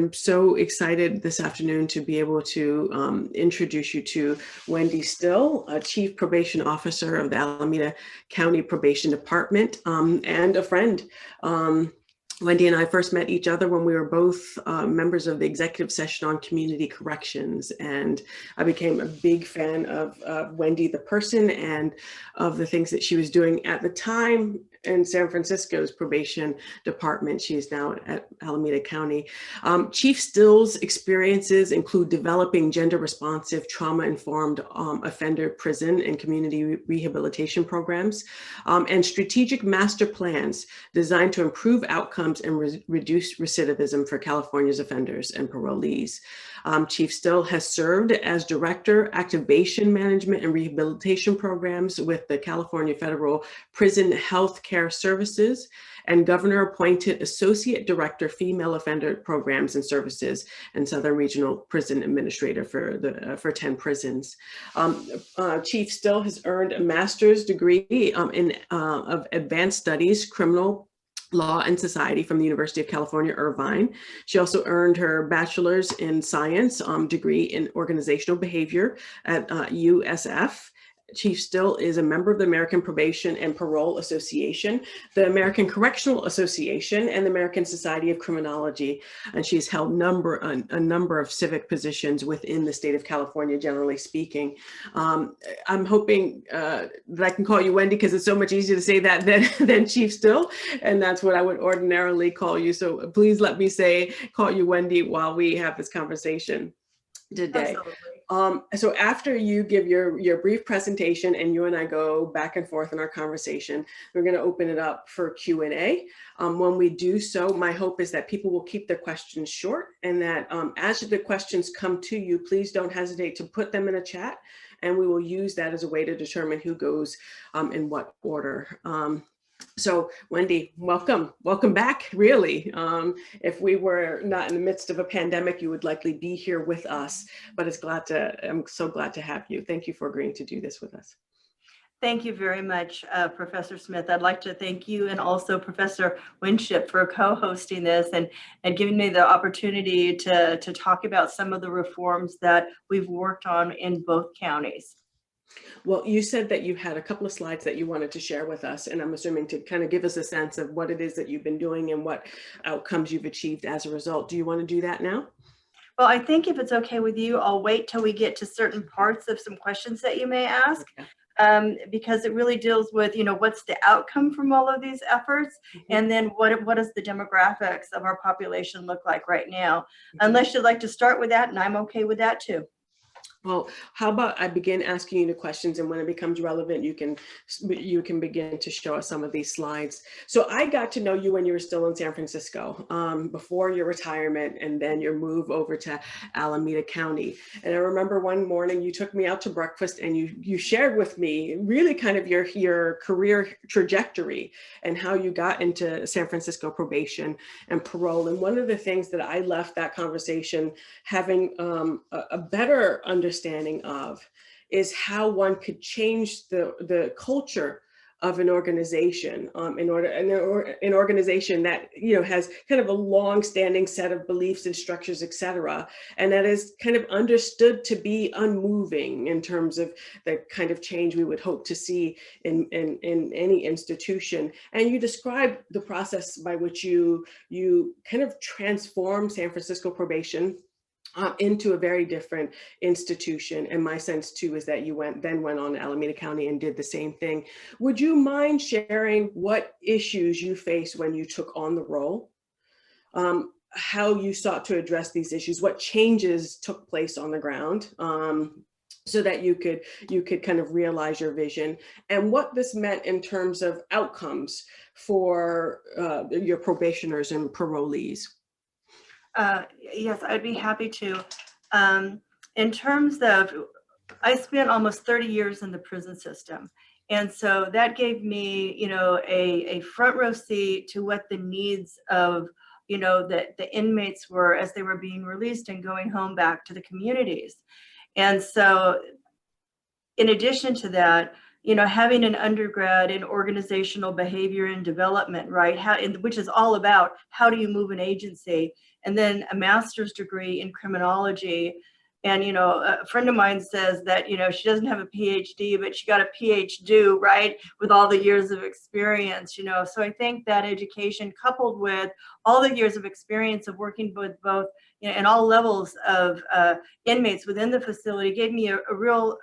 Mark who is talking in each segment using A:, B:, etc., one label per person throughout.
A: I'm so excited this afternoon to be able to introduce you to Wendy Still, Chief Probation Officer of the Alameda County Probation Department, and a friend. Wendy and I first met each other when we were both members of the executive session on community corrections, and I became a big fan of Wendy the person and of the things that she was doing at the time in San Francisco's probation department. She's now at Alameda County. Chief Still's experiences include developing gender-responsive, trauma-informed offender prison and community rehabilitation programs, and strategic master plans designed to improve outcomes and reduce recidivism for California's offenders and parolees. Chief Still has served as Director, Activation Management and Rehabilitation Programs with the California Federal Prison Health Care Services, and Governor-appointed Associate Director, Female Offender Programs and Services, and Southern Regional Prison Administrator for 10 prisons. Chief Still has earned a master's degree of Advanced Studies, Criminal Law and Society from the University of California, Irvine. She also earned her bachelor's in science degree in organizational behavior at USF. Chief Still is a member of the American Probation and Parole Association, the American Correctional Association, and the American Society of Criminology. And she's held a number of civic positions within the state of California, generally speaking. I'm hoping that I can call you Wendy because it's so much easier to say that than Chief Still, and that's what I would ordinarily call you. So please let me call you Wendy while we have this conversation today.
B: Absolutely.
A: So after you give your brief presentation and you and I go back and forth in our conversation, we're going to open it up for Q&A. When we do so, my hope is that people will keep their questions short, and that as the questions come to you, please don't hesitate to put them in a chat, and we will use that as a way to determine who goes in what order. So Wendy, welcome back, really. If we were not in the midst of a pandemic, you would likely be here with us, but I'm so glad to have you. Thank you for agreeing to do this with us.
B: Thank you very much, Professor Smith. I'd like to thank you and also Professor Winship for co-hosting this and giving me the opportunity to talk about some of the reforms that we've worked on in both counties.
A: Well, you said that you had a couple of slides that you wanted to share with us, and I'm assuming to kind of give us a sense of what it is that you've been doing and what outcomes you've achieved as a result. Do you want to do that now?
B: Well, I think if it's okay with you, I'll wait till we get to certain parts of some questions that you may ask. Okay. Because it really deals with, what's the outcome from all of these efforts, and then what does the demographics of our population look like right now? Unless you'd like to start with that, and I'm okay with that too.
A: Well, how about I begin asking you the questions, and when it becomes relevant, you can begin to show us some of these slides. So I got to know you when you were still in San Francisco, before your retirement, and then your move over to Alameda County. And I remember one morning you took me out to breakfast, and you shared with me really kind of your career trajectory and how you got into San Francisco probation and parole. And one of the things that I left that conversation having a better understanding of is how one could change the culture of an organization, an organization that has kind of a long-standing set of beliefs and structures, et cetera, and that is kind of understood to be unmoving in terms of the kind of change we would hope to see in any institution. And you described the process by which you kind of transformed San Francisco probation into a very different institution. And my sense too is that you went on to Alameda County and did the same thing. Would you mind sharing what issues you faced when you took on the role? How you sought to address these issues, what changes took place on the ground, so that you could kind of realize your vision, and what this meant in terms of outcomes for your probationers and parolees.
B: Yes, I'd be happy to. In terms of, I spent almost 30 years in the prison system. And so that gave me, a front row seat to what the needs of, the inmates were as they were being released and going home back to the communities. And so in addition to that, having an undergrad in organizational behavior and development, right? Which is all about how do you move an agency and then a master's degree in criminology. And, you know, a friend of mine says that, you know, she doesn't have a PhD, but she got a PhD, right, with all the years of experience, you know. So I think that education coupled with all the years of experience of working with both, you know, and all levels of inmates within the facility gave me a real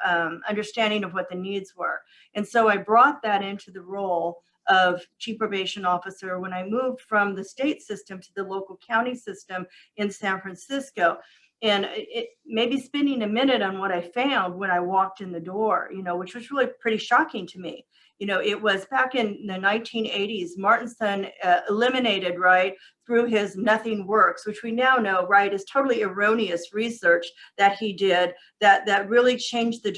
B: understanding of what the needs were. And so I brought that into the role of chief probation officer when I moved from the state system to the local county system in San Francisco. And it maybe spending a minute on what I found when I walked in the door, you know, which was really pretty shocking to me. You know, it was back in the 1980s, Martinson eliminated, right, through his Nothing Works, which we now know, right, is totally erroneous research that he did that really changed the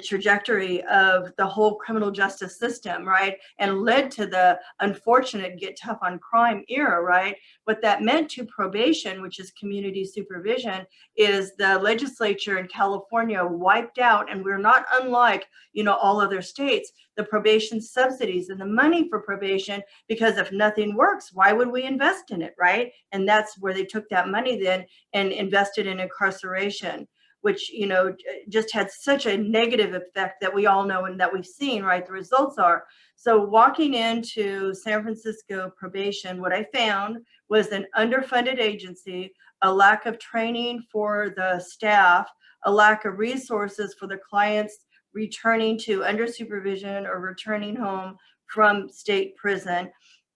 B: trajectory of the whole criminal justice system, right? And led to the unfortunate get tough on crime era, right? What that meant to probation, which is community supervision, is the legislature in California wiped out, and we're not unlike, you know, all other states, the probation subsidies and the money for probation, because if nothing works, why would we invest in it, right? And that's where they took that money then and invested in incarceration, which, you know, just had such a negative effect that we all know and that we've seen, right? The results are. So walking into San Francisco probation, what I found was an underfunded agency, a lack of training for the staff, a lack of resources for the clients returning to under supervision or returning home from state prison.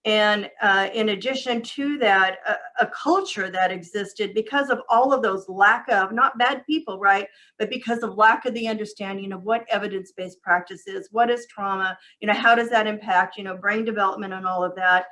B: And in addition to that, a culture that existed because of all of those lack of, not bad people, right, but because of lack of the understanding of what evidence-based practice is, what is trauma, you know, how does that impact, you know, brain development and all of that.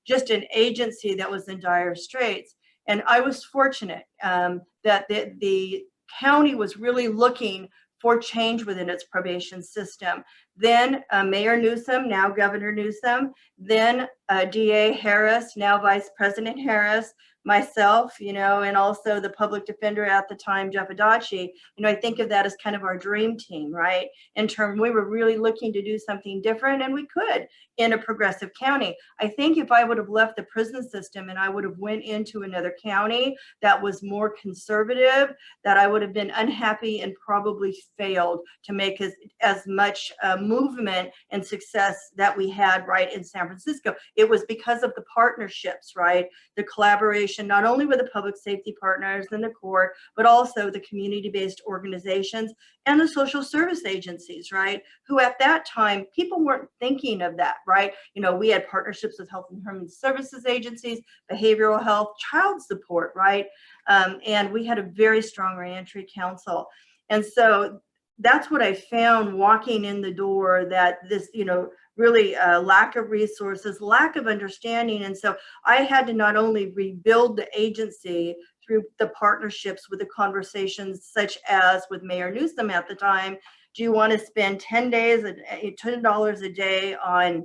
B: Just an agency that was in dire straits. And I was fortunate that the county was really looking for change within its probation system. Then Mayor Newsom, now Governor Newsom, then DA Harris, now Vice President Harris, myself, you know, and also the public defender at the time, Jeff Adachi. You know, I think of that as kind of our dream team, right? In terms, we were really looking to do something different, and we could in a progressive county. I think if I would have left the prison system and I would have went into another county that was more conservative, that I would have been unhappy and probably failed to make as much movement and success that we had right in San Francisco. It was because of the partnerships, right? The collaboration, not only with the public safety partners and the court, but also the community-based organizations and the social service agencies, right? Who at that time, people weren't thinking of that, right? You know, we had partnerships with health and human services agencies, behavioral health, child support, right? And we had a very strong reentry council. And so that's what I found walking in the door, that this, you know, really lack of resources, lack of understanding. And so I had to not only rebuild the agency through the partnerships with the conversations such as with Mayor Newsom at the time. Do you want to spend $10 a day on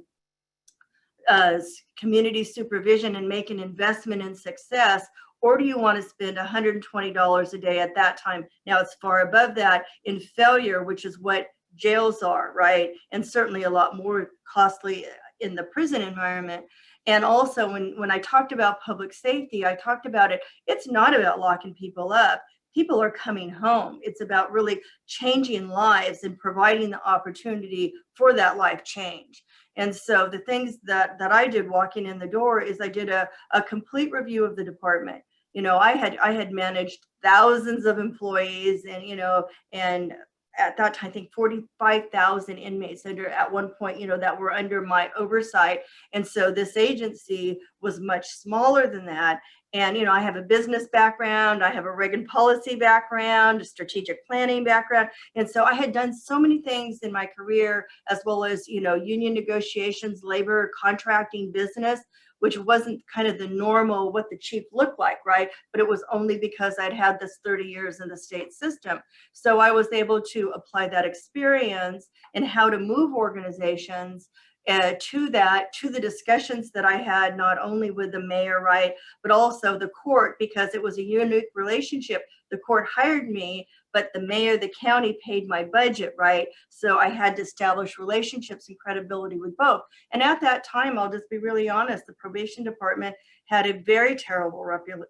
B: community supervision and make an investment in success? Or do you want to spend $120 a day at that time? Now it's far above that in failure, which is what jails are, right? And certainly a lot more costly in the prison environment. And also when I talked about public safety, I talked about it. It's not about locking people up. People are coming home. It's about really changing lives and providing the opportunity for that life change. And so the things that I did walking in the door is I did a complete review of the department. You know, I had managed thousands of employees, and, you know, and at that time, I think 45,000 inmates at one point, you know, that were under my oversight. And so this agency was much smaller than that. And, you know, I have a business background, I have a reg and policy background, a strategic planning background. And so I had done so many things in my career, as well as, you know, union negotiations, labor, contracting, business, which wasn't kind of the normal what the chief looked like, right? But it was only because I'd had this 30 years in the state system. So I was able to apply that experience in how to move organizations to the discussions that I had, not only with the mayor, right, but also the court, because it was a unique relationship. The court hired me, but the mayor of the county paid my budget, right? So I had to establish relationships and credibility with both. And at that time, I'll just be really honest, the probation department had a very terrible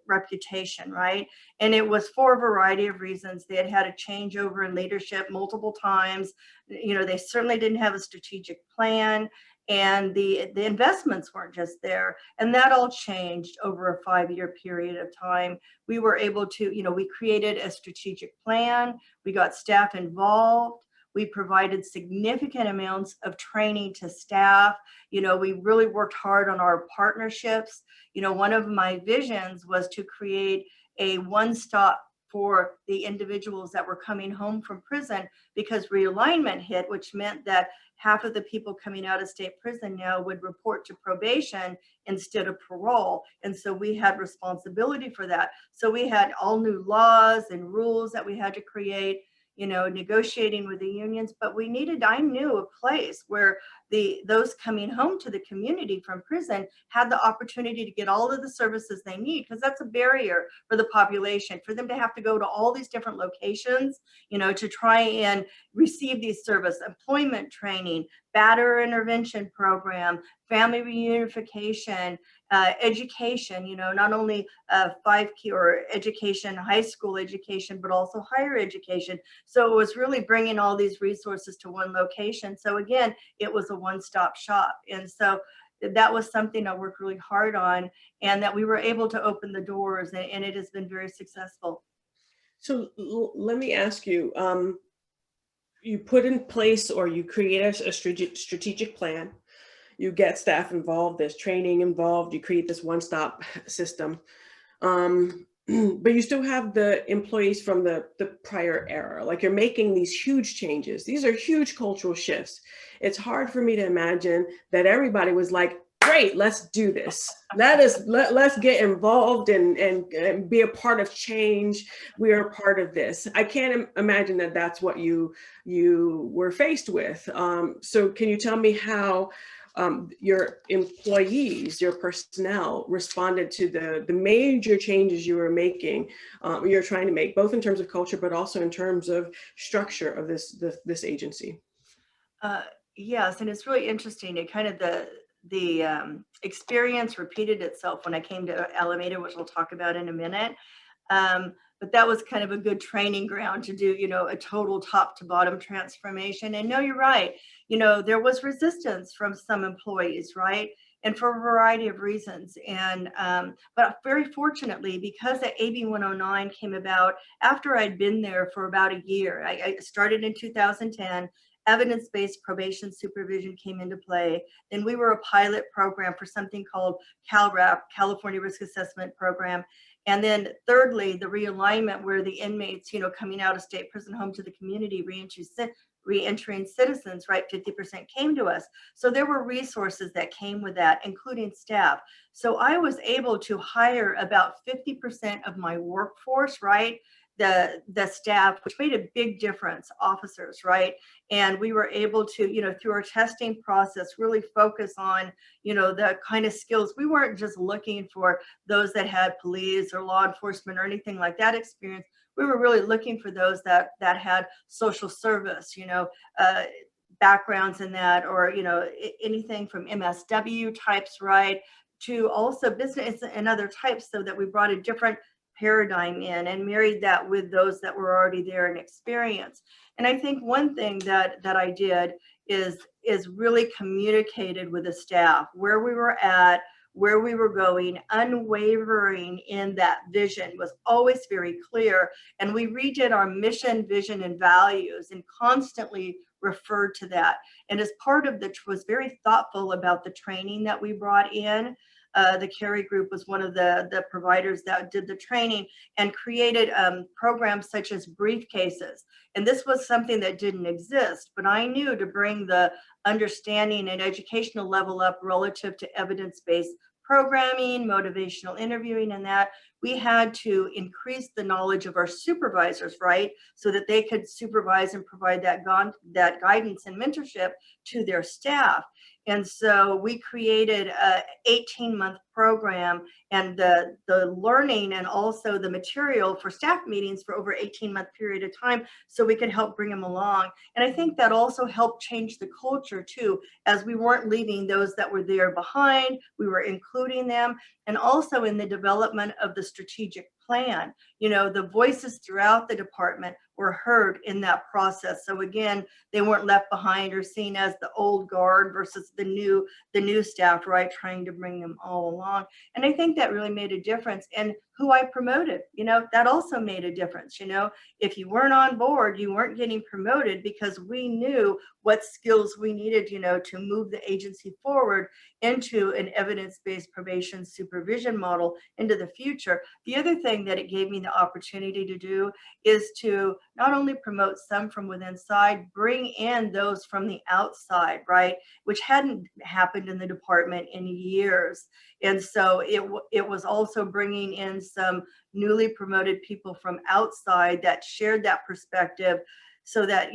B: reputation, right? And it was for a variety of reasons. They had had a changeover in leadership multiple times. You know, they certainly didn't have a strategic plan, and the investments weren't just there. And that all changed over a 5-year period of time. We were able to, you know, we created a strategic plan. We got staff involved. We provided significant amounts of training to staff. You know, we really worked hard on our partnerships. You know, one of my visions was to create a one-stop for the individuals that were coming home from prison, because realignment hit, which meant that half of the people coming out of state prison now would report to probation instead of parole. And so we had responsibility for that. So we had all new laws and rules that we had to create, you know, negotiating with the unions, but I knew a place where those coming home to the community from prison had the opportunity to get all of the services they need, because that's a barrier for the population, for them to have to go to all these different locations, you know, to try and receive these services, employment training, batter intervention program, family reunification, education, you know, not only 5 key or education, high school education, but also higher education. So it was really bringing all these resources to one location. So again, it was a one-stop shop. And so that was something I worked really hard on, and that we were able to open the doors, and it has been very successful.
A: So let me ask you, you put in place, or you create a strategic plan, you get staff involved, there's training involved, you create this one-stop system. But you still have the employees from the prior era. Like, you're making these huge changes. These are huge cultural shifts. It's hard for me to imagine that everybody was like, great, let's do this. Let's get involved and be a part of change. We are a part of this. I can't imagine that that's what you were faced with. So can you tell me how your employees, your personnel responded to the major changes you were making, you're trying to make, both in terms of culture, but also in terms of structure of this agency?
B: Yes, and it's really interesting. It kind of the experience repeated itself when I came to Alameda, which we'll talk about in a minute. But that was kind of a good training ground to do, you know, a total top to bottom transformation. And no, you're right. You know, there was resistance from some employees, right? And for a variety of reasons. And, but very fortunately, because the AB 109 came about after I'd been there for about a year. I started in 2010. Evidence-based probation supervision came into play. Then we were a pilot program for something called CalRAP, California Risk Assessment Program. And then thirdly, the realignment, where the inmates, you know, coming out of state prison home to the community, re-entering citizens, right, 50% came to us. So there were resources that came with that, including staff. So I was able to hire about 50% of my workforce, right, the staff, which made a big difference, officers, right? And we were able to, you know, through our testing process, really focus on, you know, the kind of skills. We weren't just looking for those that had police or law enforcement or anything like that experience. We were really looking for those that had social service, you know, backgrounds in that, or, you know, anything from MSW types, right, to also business and other types, so that we brought a different paradigm in and married that with those that were already there and experienced. And I think one thing that I did is really communicated with the staff where we were at, where we were going, unwavering in that vision, was always very clear. And we redid our mission, vision, and values, and constantly referred to that. And as part of was very thoughtful about the training that we brought in. The Carey Group was one of the providers that did the training, and created programs such as briefcases. And this was something that didn't exist, but I knew to bring the understanding and educational level up relative to evidence-based programming, motivational interviewing, and that we had to increase the knowledge of our supervisors, right? So that they could supervise and provide that guidance and mentorship to their staff. And so we created a 18-month program, and the learning and also the material for staff meetings for over 18-month period of time, so we could help bring them along. And I think that also helped change the culture too, as we weren't leaving those that were there behind, we were including them. And also in the development of the strategic plan, the voices throughout the department were heard in that process. So again, they weren't left behind or seen as the old guard versus the new staff, right? Trying to bring them all along. And I think that really made a difference. And who I promoted, that also made a difference. If you weren't on board, you weren't getting promoted, because we knew what skills we needed, to move the agency forward into an evidence-based probation supervision model into the future. The other thing that it gave me the opportunity to do is to not only promote some from within inside, bring in those from the outside, right? Which hadn't happened in the department in years. And so it was also bringing in some newly promoted people from outside that shared that perspective, so that,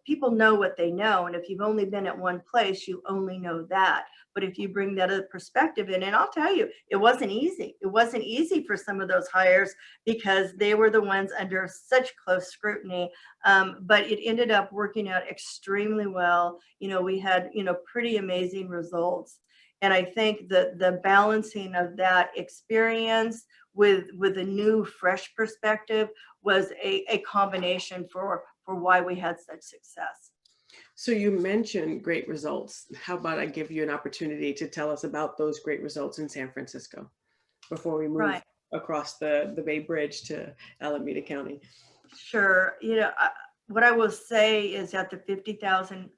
B: people know what they know. And if you've only been at one place, you only know that. But if you bring that other perspective in, and I'll tell you, it wasn't easy. It wasn't easy for some of those hires, because they were the ones under such close scrutiny. But it ended up working out extremely well. We had, pretty amazing results. And I think that the balancing of that experience with a new, fresh perspective was a combination for why we had such success.
A: So you mentioned great results. How about I give you an opportunity to tell us about those great results in San Francisco before we move across the Bay Bridge to Alameda County?
B: Sure. What I will say is, at the 50,000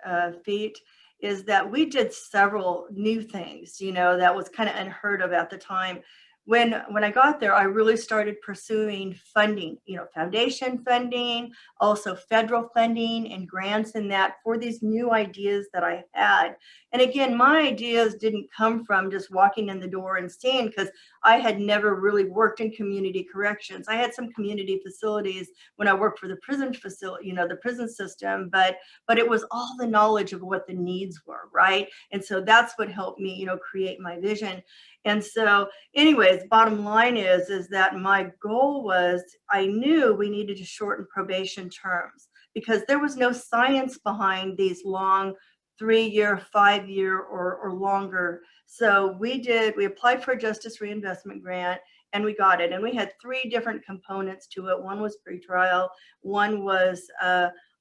B: feet, is that we did several new things, that was kind of unheard of at the time. When I got there, I really started pursuing funding, foundation funding, also federal funding and grants in that for these new ideas that I had. And again, my ideas didn't come from just walking in the door and seeing, because I had never really worked in community corrections. I had some community facilities when I worked for the prison facility, the prison system, but it was all the knowledge of what the needs were, right? And so that's what helped me, create my vision. And so anyways, bottom line is that my goal was, I knew we needed to shorten probation terms, because there was no science behind these long 3-year, 5-year, or longer. So we applied for a justice reinvestment grant, and we got it. And we had 3 different components to it. One was pretrial, one was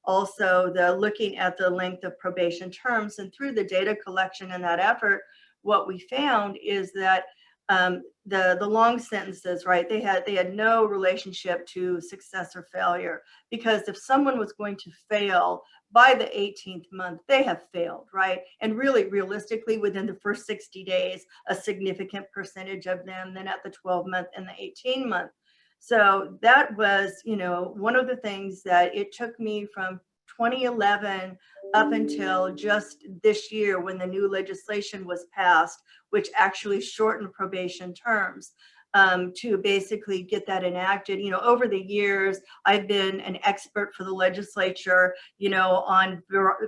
B: also the looking at the length of probation terms. And through the data collection and that effort, what we found is that the long sentences, right, they had no relationship to success or failure, because if someone was going to fail by the 18th month, they have failed, right? And really, realistically, within the first 60 days, a significant percentage of them, then at the 12-month and the 18-month. So that was, one of the things that it took me from 2011 up until just this year, when the new legislation was passed, which actually shortened probation terms, to basically get that enacted. Over the years, I've been an expert for the legislature, on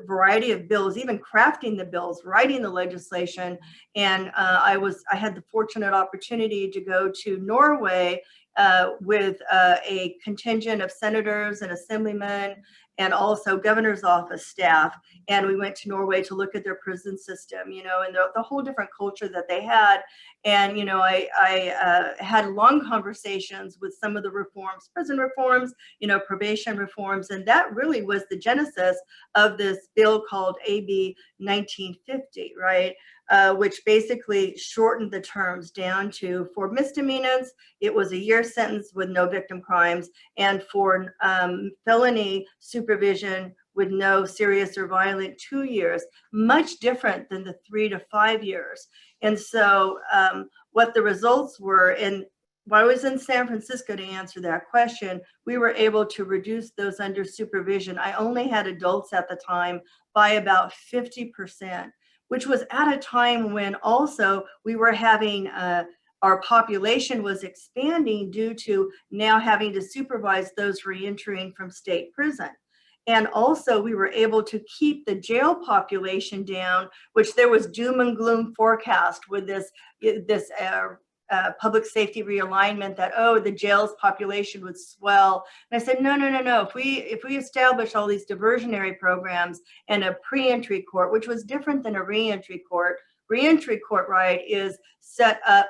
B: variety of bills, even crafting the bills, writing the legislation. And I had the fortunate opportunity to go to Norway with a contingent of senators and assemblymen, and also governor's office staff. And we went to Norway to look at their prison system, and the whole different culture that they had. And, I had long conversations with some of the reforms, prison reforms, probation reforms. And that really was the genesis of this bill called AB 1950, right? Which basically shortened the terms down to, for misdemeanors, it was a year sentence with no victim crimes, and for felony supervision with no serious or violent, 2 years, much different than the 3 to 5 years. And so what the results were, and while I was in San Francisco, to answer that question, we were able to reduce those under supervision. I only had adults at the time by about 50%. Which was at a time when also we were having our population was expanding due to now having to supervise those reentering from state prison. And also we were able to keep the jail population down, which there was doom and gloom forecast with this public safety realignment that, oh, the jail's population would swell. And I said, no. If we establish all these diversionary programs and a pre-entry court, which was different than a reentry court. Reentry court, right, is set up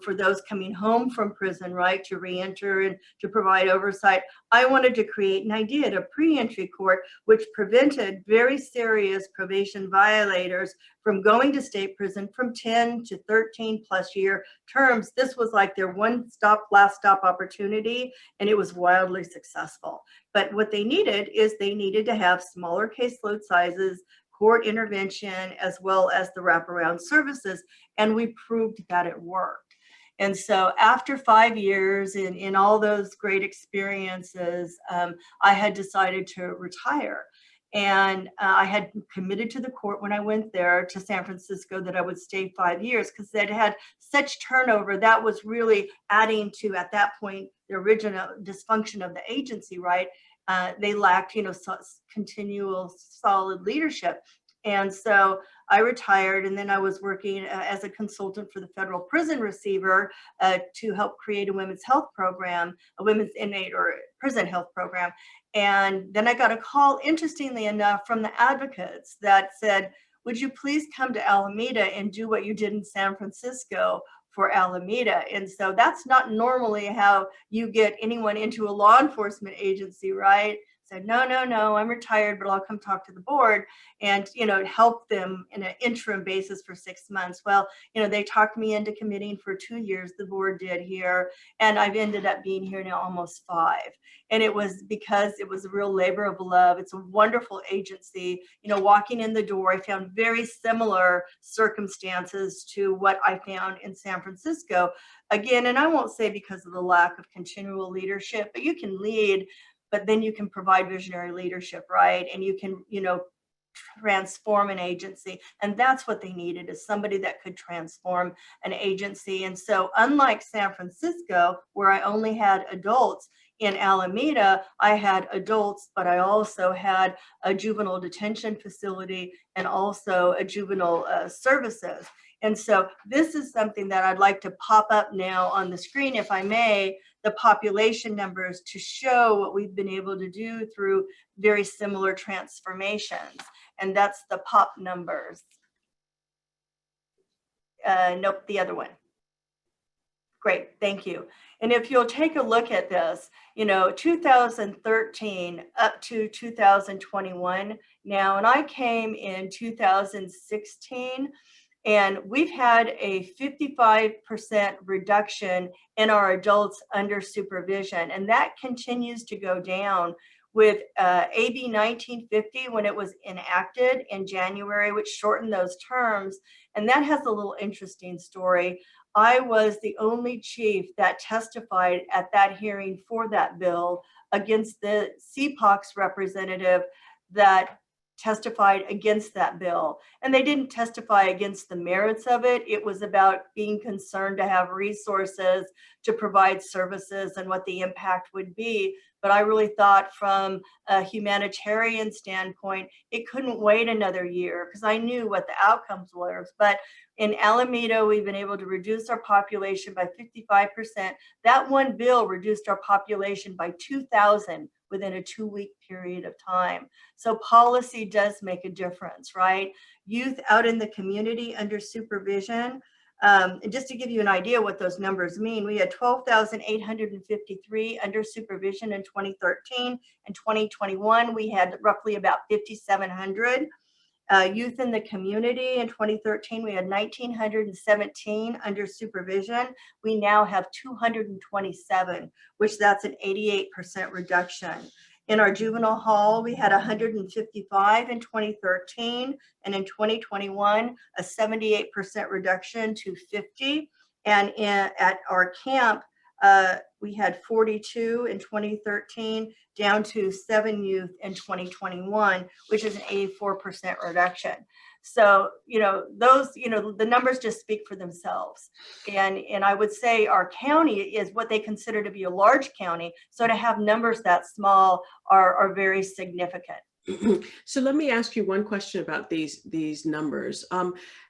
B: for those coming home from prison, right, to reenter and to provide oversight. I wanted to create an idea at a pre-entry court which prevented very serious probation violators from going to state prison from 10 to 13 plus year terms. This was like their last stop opportunity, and it was wildly successful. But what they needed is they needed to have smaller caseload sizes, court intervention, as well as the wraparound services, and we proved that it worked. And so after 5 years in all those great experiences, I had decided to retire. And I had committed to the court when I went there to San Francisco that I would stay 5 years because they'd had such turnover that was really adding to, at that point, the original dysfunction of the agency, right? They lacked, continual solid leadership. And so I retired, and then I was working as a consultant for the federal prison receiver to help create a women's health program, a women's inmate or prison health program. And then I got a call, interestingly enough, from the advocates that said, would you please come to Alameda and do what you did in San Francisco for Alameda? And so that's not normally how you get anyone into a law enforcement agency, right? Said, no, I'm retired, but I'll come talk to the board and, help them in an interim basis for 6 months. Well, they talked me into committing for 2 years, the board did here, and I've ended up being here now almost 5. And it was because it was a real labor of love. It's a wonderful agency. Walking in the door, I found very similar circumstances to what I found in San Francisco. Again, and I won't say because of the lack of continual leadership, but you can lead, but then you can provide visionary leadership, right? And you can, transform an agency. And that's what they needed, is somebody that could transform an agency. And so unlike San Francisco, where I only had adults, in Alameda, I had adults, but I also had a juvenile detention facility and also a juvenile services. And so this is something that I'd like to pop up now on the screen, if I may, the population numbers to show what we've been able to do through very similar transformations. And that's the pop numbers. Nope, the other one. Great, thank you. And if you'll take a look at this, 2013 up to 2021 now, and I came in 2016, and we've had a 55% reduction in our adults under supervision, and that continues to go down with AB 1950 when it was enacted in January, which shortened those terms. And that has a little interesting story. I was the only chief that testified at that hearing for that bill against the CPOC's representative that testified against that bill. And they didn't testify against the merits of it. It was about being concerned to have resources to provide services and what the impact would be. But I really thought from a humanitarian standpoint, it couldn't wait another year because I knew what the outcomes were. But in Alameda, we've been able to reduce our population by 55%. That one bill reduced our population by 2,000 within a 2-week period of time. So policy does make a difference, right? Youth out in the community under supervision. And just to give you an idea what those numbers mean, we had 12,853 under supervision in 2013. In 2021, we had roughly about 5,700. Youth in the community in 2013, we had 1,917 under supervision. We now have 227, which that's an 88% reduction. In our juvenile hall, we had 155 in 2013, and in 2021, a 78% reduction to 50. And at our camp, we had 42 in 2013, down to 7 youth in 2021, which is an 84% reduction. So, those, the numbers just speak for themselves. And I would say our county is what they consider to be a large county. So to have numbers that small are very significant.
A: So let me ask you one question about these numbers.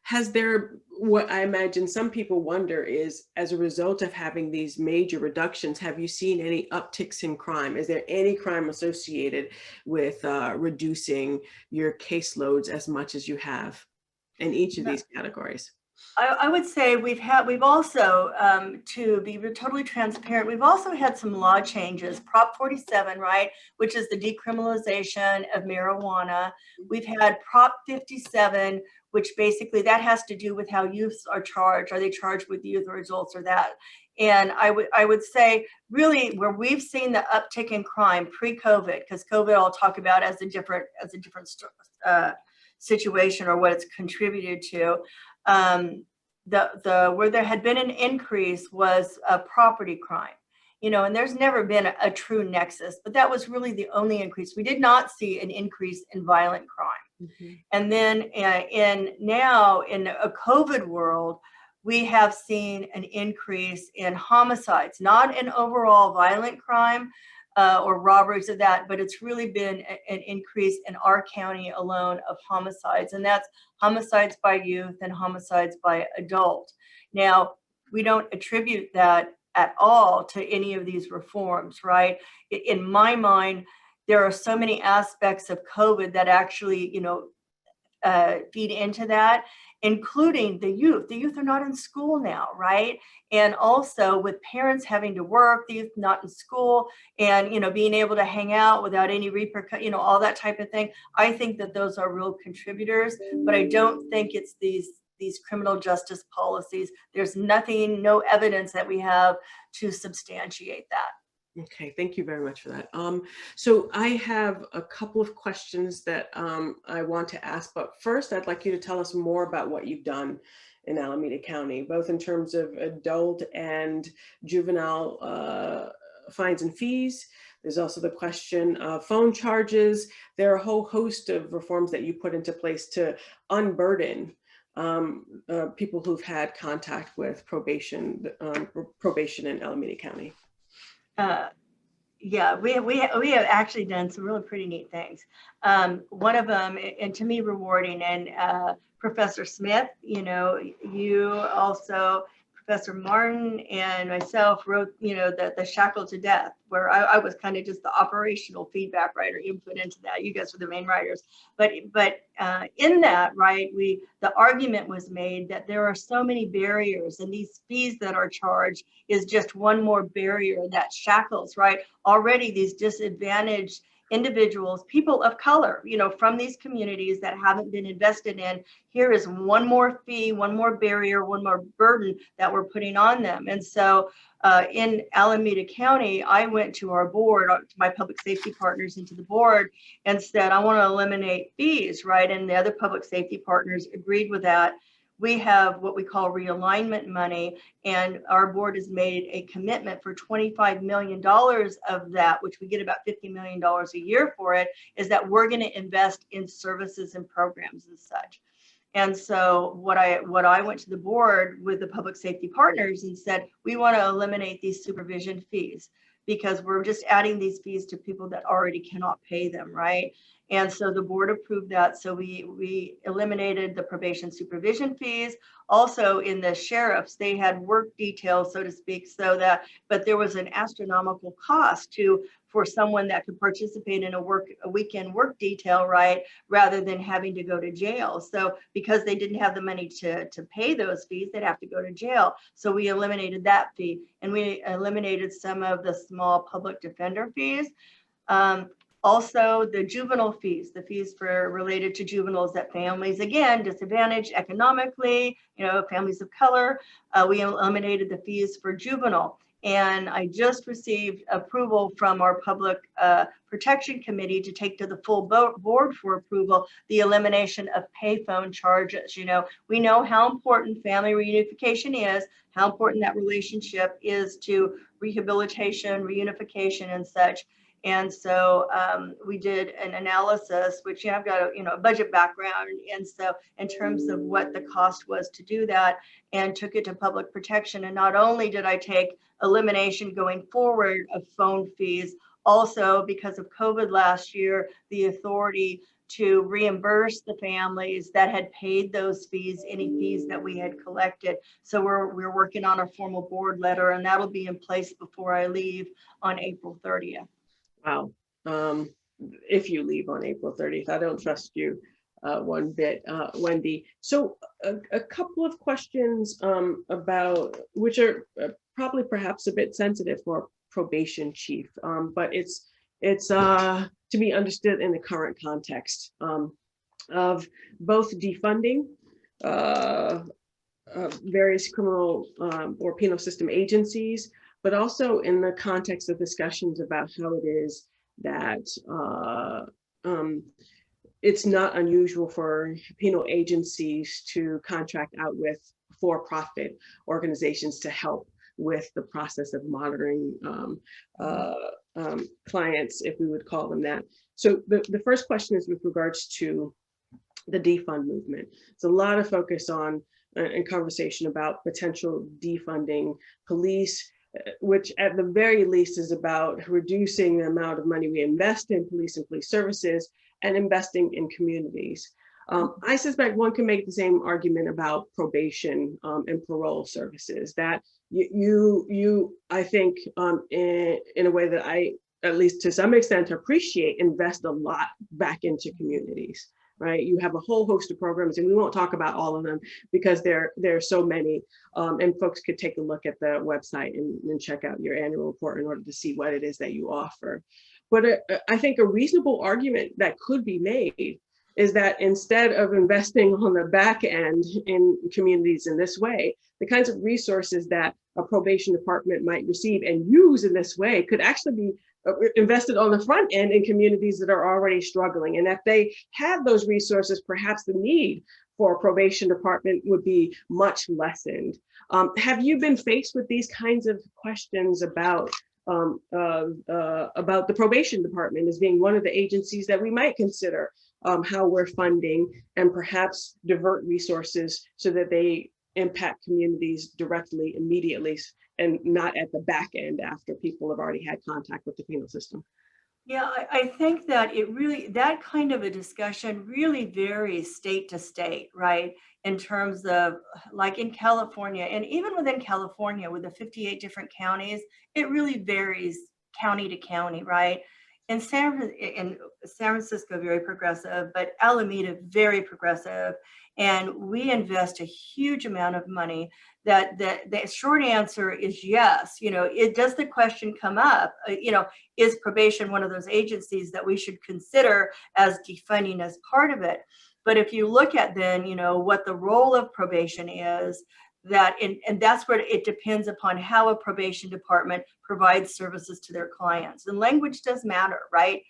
A: Has there, what I imagine some people wonder is, as a result of having these major reductions, have you seen any upticks in crime? Is there any crime associated with reducing your caseloads as much as you have in each of these categories?
B: I would say we've also, to be totally transparent, we've also had some law changes. Prop 47, right, which is the decriminalization of marijuana. We've had Prop 57, which basically that has to do with how youths are charged. Are they charged with youth or adults or that? And I would say really where we've seen the uptick in crime pre-COVID, because COVID I'll talk about as a different situation or what it's contributed to. Where there had been an increase was property crime, and there's never been a true nexus, but that was really the only increase. We did not see an increase in violent crime. Mm-hmm. And then now in a COVID world, we have seen an increase in homicides, not in overall violent crime, or robberies of that, but it's really been an increase in our county alone of homicides, and that's homicides by youth and homicides by adult. Now, we don't attribute that at all to any of these reforms, right? In my mind, there are so many aspects of COVID that actually, feed into that, including the youth. The youth are not in school now, right? And also with parents having to work, the youth not in school, and being able to hang out without any repercussion, all that type of thing. I think that those are real contributors, but I don't think it's these criminal justice policies. There's no evidence that we have to substantiate that.
A: Okay, thank you very much for that. So I have a couple of questions that I want to ask, but first I'd like you to tell us more about what you've done in Alameda County, both in terms of adult and juvenile fines and fees. There's also the question of phone charges. There are a whole host of reforms that you put into place to unburden people who've had contact with probation in Alameda County.
B: Yeah, we have actually done some really pretty neat things. One of them, and to me rewarding, and Professor Smith, you also, Professor Martin and myself wrote, the Shackled to Death, where I was kind of just the operational feedback writer, input into that. You guys were the main writers. But in that, right, the argument was made that there are so many barriers, and these fees that are charged is just one more barrier that shackles, right? Already these disadvantaged individuals, people of color, from these communities that haven't been invested in, here is one more fee, one more barrier, one more burden that we're putting on them. And so in Alameda County, I went to our board, to my public safety partners, and to the board, and said, I want to eliminate fees, right? And the other public safety partners agreed with that. We have what we call realignment money, and our board has made a commitment for $25 million of that, which we get about $50 million a year for it, is that we're going to invest in services and programs and such. And so what I went to the board with the public safety partners and said, we want to eliminate these supervision fees because we're just adding these fees to people that already cannot pay them, right? And so the board approved that. So we eliminated the probation supervision fees. Also in the sheriffs, they had work details, so to speak, but there was an astronomical cost for someone that could participate in a weekend work detail, right, rather than having to go to jail. So because they didn't have the money to pay those fees, they'd have to go to jail. So we eliminated that fee, and we eliminated some of the small public defender fees. Also, the juvenile fees, the fees related to juveniles that families, again, disadvantaged economically, families of color, we eliminated the fees for juvenile. And I just received approval from our Public Protection Committee to take to the full board for approval the elimination of payphone charges. You know, we know how important family reunification is, how important that relationship is to rehabilitation, reunification, and such. And so we did an analysis, which, you know, I've got a budget background, and so in terms of what the cost was to do that, and took it to public protection. And not only did I take elimination going forward of phone fees, also because of COVID last year, the authority to reimburse the families that had paid those fees, any fees that we had collected. So we're working on a formal board letter, and that'll be in place before I leave on April 30th.
A: Wow. If you leave on April 30th, I don't trust you one bit, Wendy. So a couple of questions about, which are probably perhaps a bit sensitive for a probation chief, but it's to be understood in the current context of both defunding various criminal or penal system agencies, but also in the context of discussions about how it is that it's not unusual for penal agencies to contract out with for-profit organizations to help with the process of monitoring clients, if we would call them that. So the first question is with regards to the defund movement. It's a lot of focus on and conversation about potential defunding police, which at the very least is about reducing the amount of money we invest in police and police services and investing in communities. I suspect one can make the same argument about probation and parole services, that you I think in a way that I, at least to some extent, appreciate, invest a lot back into communities. Right, you have a whole host of programs, and we won't talk about all of them because there are so many. And folks could take a look at the website and check out your annual report in order to see what it is that you offer. But I think a reasonable argument that could be made is that instead of investing on the back end in communities in this way, the kinds of resources that a probation department might receive and use in this way could actually be invested on the front end in communities that are already struggling. And if they had those resources, perhaps the need for a probation department would be much lessened. Have you been faced with these kinds of questions about the probation department as being one of the agencies that we might consider how we're funding and perhaps divert resources so that they impact communities directly, immediately, and not at the back end after people have already had contact with the penal system?
B: Yeah, I think that that kind of a discussion really varies state to state, right? In terms of, like in California, and even within California with the 58 different counties, it really varies county to county, right? In San Francisco, very progressive, but Alameda, very progressive. And we invest a huge amount of money. That the short answer is yes. You know, does the question come up, is probation one of those agencies that we should consider as defunding as part of it? But if you look at then, what the role of probation is, and that's where it depends upon how a probation department provides services to their clients. And language does matter, right?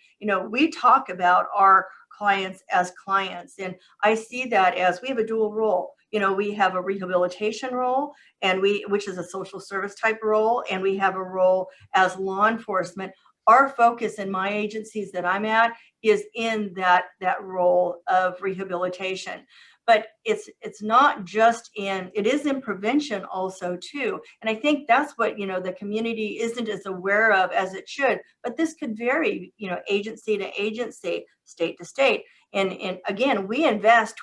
B: We talk about our clients as clients, and I see that as we have a dual role. We have a rehabilitation role, which is a social service type role, and we have a role as law enforcement. Our focus in my agencies that I'm at is in that role of rehabilitation. But it's not just it is in prevention also too. And I think that's what, the community isn't as aware of as it should, but this could vary, agency to agency, state to state. And again, we invest,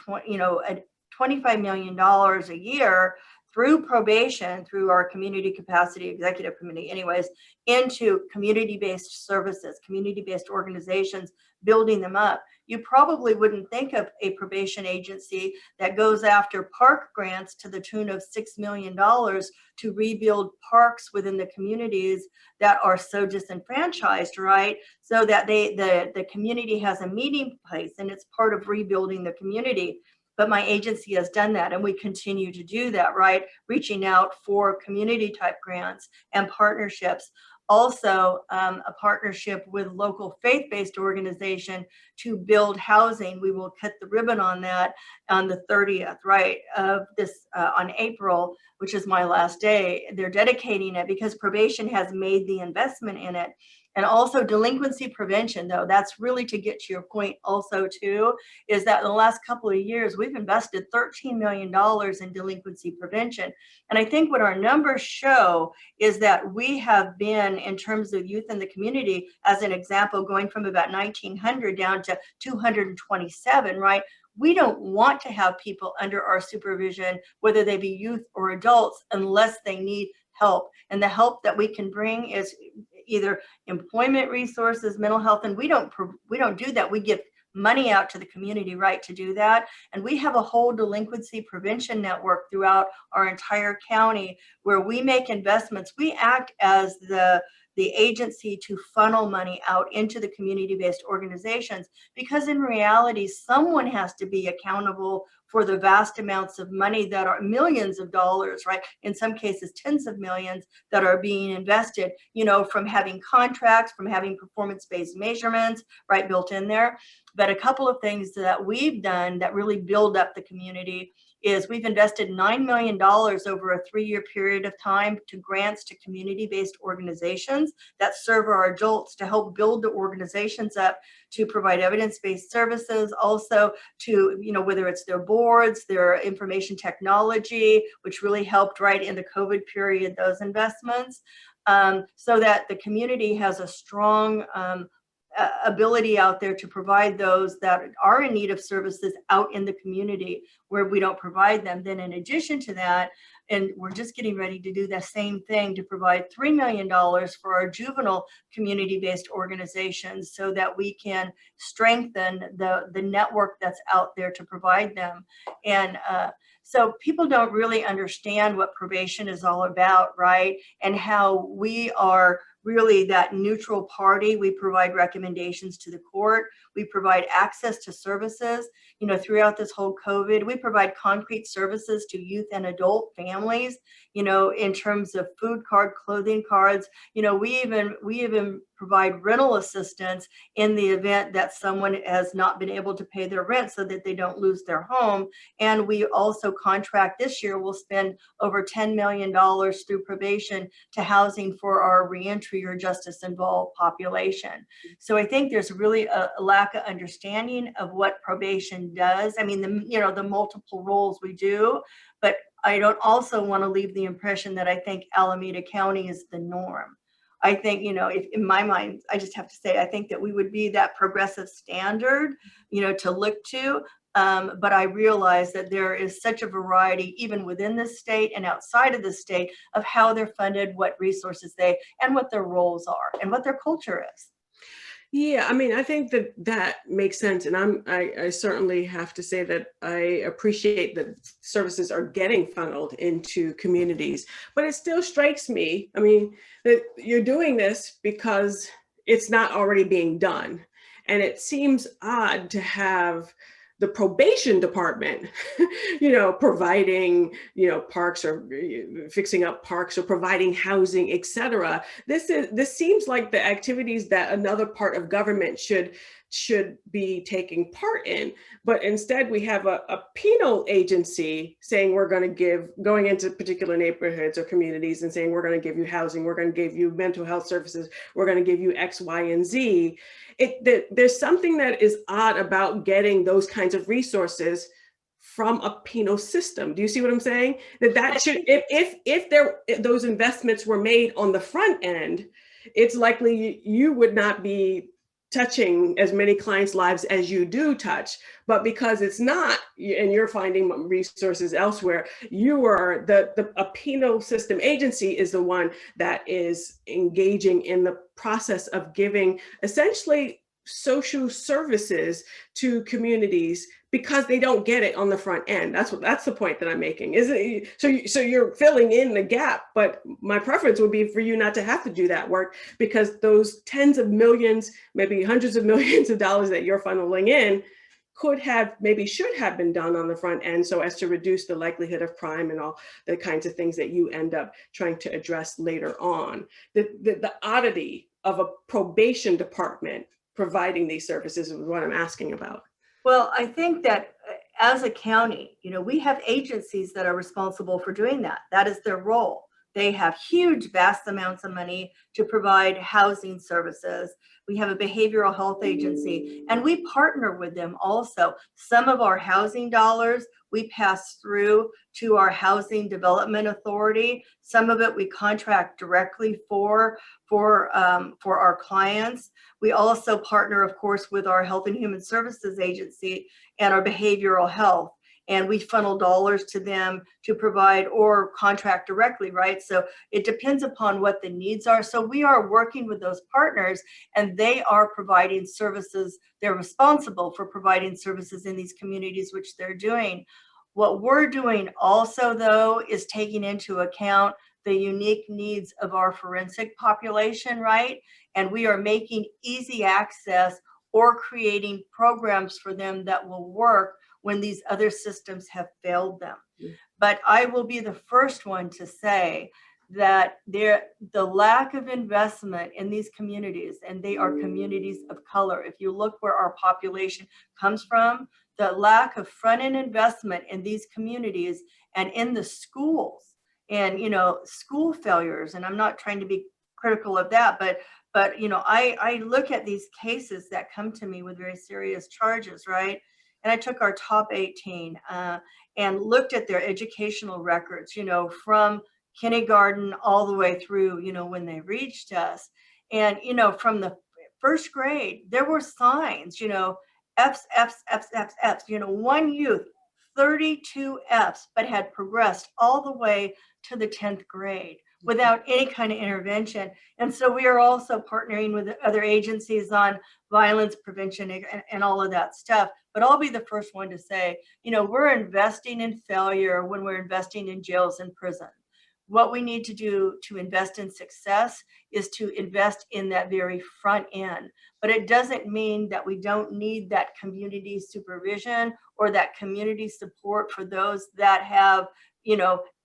B: $25 million a year through probation, through our community capacity executive committee anyways, into community-based services, community-based organizations, building them up. You probably wouldn't think of a probation agency that goes after park grants to the tune of $6 million to rebuild parks within the communities that are so disenfranchised, right? So that the community has a meeting place, and it's part of rebuilding the community. but my agency has done that, and we continue to do that, right? Reaching out for community type grants and partnerships. Also, a partnership with local faith-based organization to build housing. We will cut the ribbon on that on the 30th, right, of this, on April, which is my last day. They're dedicating it because probation has made the investment in it. And also delinquency prevention, though, that's really to get to your point also too, is that in the last couple of years, we've invested $13 million in delinquency prevention. And I think what our numbers show is that we have been, in terms of youth in the community, as an example, going from about 1,900 down to 227, right? We don't want to have people under our supervision, whether they be youth or adults, unless they need help. And the help that we can bring is either employment resources, mental health, and we don't do that. We give money out to the community, right, to do that. And we have a whole delinquency prevention network throughout our entire county where we make investments. We act as the agency to funnel money out into the community-based organizations, because in reality, someone has to be accountable for the vast amounts of money that are millions of dollars, right? In some cases, tens of millions that are being invested, you know, from having contracts, from having performance-based measurements, right, built in there. But a couple of things that we've done that really build up the community is we've invested $9 million over a 3-year period of time to grants to community-based organizations that serve our adults, to help build the organizations up to provide evidence-based services, also to, you know, whether it's their boards, their information technology, which really helped right in the COVID period, those investments, so that the community has a strong ability out there to provide those that are in need of services out in the community where we don't provide them. Then in addition to that, and we're just getting ready to do the same thing to provide $3 million for our juvenile community-based organizations so that we can strengthen the network that's out there to provide them. And so people don't really understand what probation is all about, right? And how we are really that neutral party. We provide recommendations to the court. We provide access to services. You know, throughout this whole COVID, we provide concrete services to youth and adult families, you know, in terms of food card, clothing cards. You know, we even provide rental assistance in the event that someone has not been able to pay their rent so that they don't lose their home. And we also contract this year, we'll spend over $10 million through probation to housing for our reentry or justice involved population. So I think there's really a lack of understanding of what probation does. I mean, the multiple roles we do, but I don't also want to leave the impression that I think Alameda County is the norm. I think, you know, if in my mind, I just have to say, I think that we would be that progressive standard, you know, to look to. But I realize that there is such a variety, even within the state and outside of the state, of how they're funded, what resources and what their roles are, and what their culture is.
A: Yeah, I mean, I think that makes sense. And I certainly have to say that I appreciate that services are getting funneled into communities, but it still strikes me, I mean, that you're doing this because it's not already being done. And it seems odd to have the probation department, you know, providing, you know, parks or fixing up parks or providing housing, et cetera. This seems like the activities that another part of government should be taking part in, but instead we have a penal agency saying going into particular neighborhoods or communities and saying, we're going to give you housing, we're going to give you mental health services, we're going to give you X, Y, and Z. There's something that is odd about getting those kinds of resources from a penal system. Do you see what I'm saying? That should, if those investments were made on the front end, it's likely you would not be touching as many clients' lives as you do touch, but because it's not, and you're finding resources elsewhere, you are a penal system agency is the one that is engaging in the process of giving essentially social services to communities because they don't get it on the front end. That's the point that I'm making. So you're filling in the gap, but my preference would be for you not to have to do that work, because those tens of millions, maybe hundreds of millions of dollars that you're funneling in could have, maybe should have been done on the front end so as to reduce the likelihood of crime and all the kinds of things that you end up trying to address later on. The oddity of a probation department providing these services is what I'm asking about.
B: Well, I think that as a county, we have agencies that are responsible for doing that. That is their role. They have huge, vast amounts of money to provide housing services. We have a behavioral health agency, and we partner with them also. Some of our housing dollars we pass through to our housing development authority. Some of it we contract directly for our clients. We also partner, of course, with our Health and Human Services Agency and our behavioral health. And we funnel dollars to them to provide or contract directly, right? So it depends upon what the needs are. So we are working with those partners, and they are providing services. They're responsible for providing services in these communities, which they're doing. What we're doing also, though, is taking into account the unique needs of our forensic population, right? And we are making easy access or creating programs for them that will work when these other systems have failed them. But I will be the first one to say that the lack of investment in these communities, and they are communities of color. If you look where our population comes from, the lack of front-end investment in these communities and in the schools, and school failures, and I'm not trying to be critical of that, but I look at these cases that come to me with very serious charges, right? And I took our top 18 and looked at their educational records, from kindergarten all the way through, when they reached us. And, from the first grade, there were signs, F's, F's, F's, F's, F's, one youth, 32 F's, but had progressed all the way to the 10th grade without any kind of intervention. And so we are also partnering with other agencies on violence prevention and all of that stuff. But I'll be the first one to say, we're investing in failure when we're investing in jails and prisons. What we need to do to invest in success is to invest in that very front end. But it doesn't mean that we don't need that community supervision or that community support for those that have,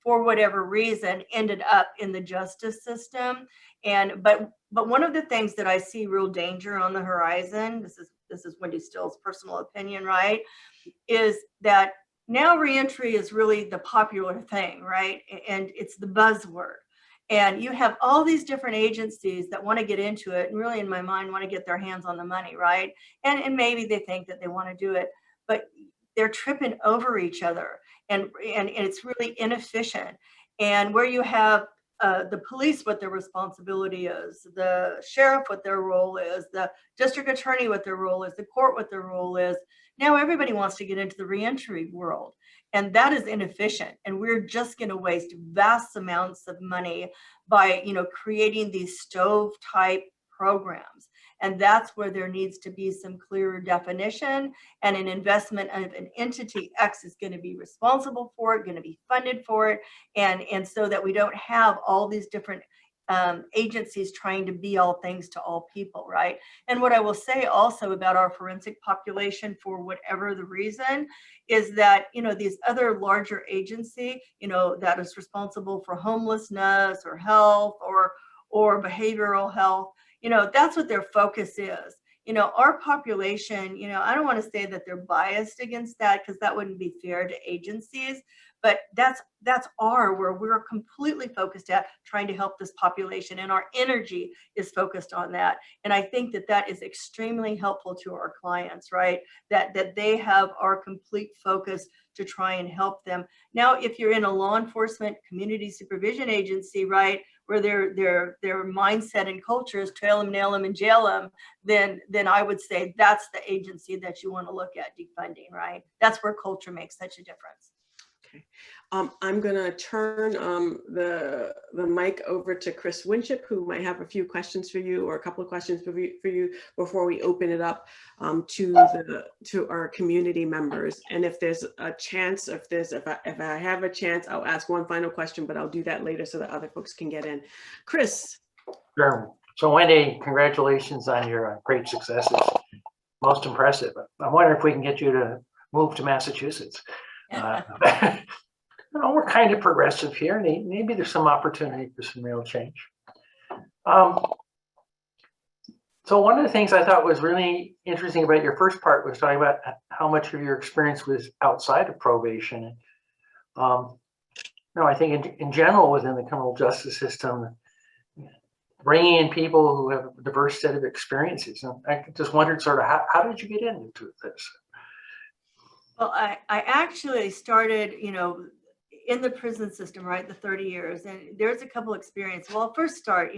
B: for whatever reason, ended up in the justice system. But one of the things that I see real danger on the horizon, this is Wendy Still's personal opinion, right, is that now reentry is really the popular thing, right? And it's the buzzword. And you have all these different agencies that want to get into it, and really, in my mind, want to get their hands on the money, right? And maybe they think that they want to do it, but they're tripping over each other, and it's really inefficient. And where you have the police, what their responsibility is, the sheriff, what their role is, the district attorney, what their role is, the court, what their role is. Now everybody wants to get into the reentry world, and that is inefficient. And we're just going to waste vast amounts of money by, creating these stove type programs. And that's where there needs to be some clearer definition, and an investment of an entity X is going to be responsible for it, going to be funded for it. And so that we don't have all these different agencies trying to be all things to all people, right? And what I will say also about our forensic population, for whatever the reason, is that, these other larger agency, that is responsible for homelessness or health or behavioral health, that's what their focus is. Our population, I don't want to say that they're biased against that, because that wouldn't be fair to agencies, but that's where we're completely focused at, trying to help this population, and our energy is focused on that. And I think that is extremely helpful to our clients, right? That they have our complete focus to try and help them. Now, if you're in a law enforcement community supervision agency, right, where their mindset and culture is trail them, nail them, and jail them, then I would say that's the agency that you want to look at defunding, right? That's where culture makes such a difference.
A: Okay. I'm going to turn the mic over to Chris Winship, who might have a few questions for you, or a couple of questions for you before we open it up to our community members. And if there's a chance, if I have a chance, I'll ask one final question, but I'll do that later so that other folks can get in. Chris.
C: Sure. So Wendy, congratulations on your great successes. most impressive. I wonder if we can get you to move to Massachusetts. We're kind of progressive here. Maybe there's some opportunity for some real change. So one of the things I thought was really interesting about your first part was talking about how much of your experience was outside of probation. I think in general within the criminal justice system, bringing in people who have a diverse set of experiences. And I just wondered sort of how did you get into this?
B: Well, I actually started, in the prison system, right, the 30 years. And there's a couple experiences. Well, I'll first start,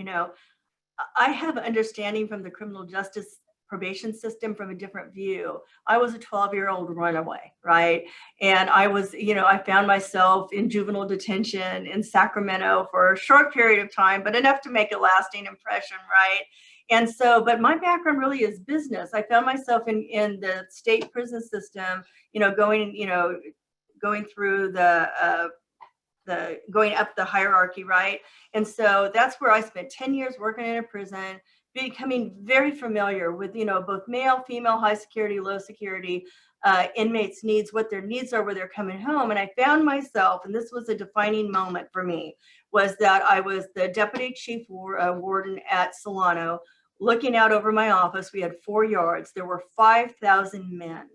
B: I have an understanding from the criminal justice probation system from a different view. I was a 12-year-old runaway, right? And I was, I found myself in juvenile detention in Sacramento for a short period of time, but enough to make a lasting impression, right? And so, but my background really is business. I found myself in the state prison system, going through going up the hierarchy, right? And so that's where I spent 10 years working in a prison, becoming very familiar with, both male, female, high security, low security inmates' needs, what their needs are, where they're coming home. And I found myself, and this was a defining moment for me, was that I was the deputy chief warden at Solano, looking out over my office. We had 4 yards. There were 5,000 men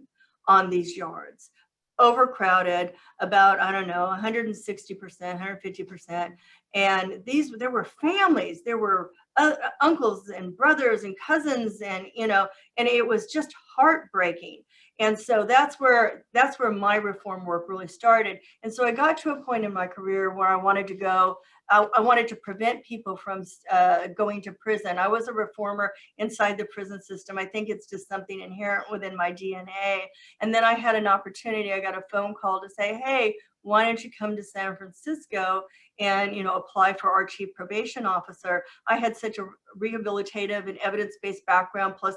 B: on these yards, overcrowded, about, 160%, 150%. And there were families, there were uncles and brothers and cousins, and it was just heartbreaking. And so that's where my reform work really started. And so I got to a point in my career where I wanted to go. I wanted to prevent people from going to prison. I was a reformer inside the prison system. I think it's just something inherent within my DNA. And then I had an opportunity. I got a phone call to say, hey, why don't you come to San Francisco and apply for our chief probation officer? I had such a rehabilitative and evidence-based background, plus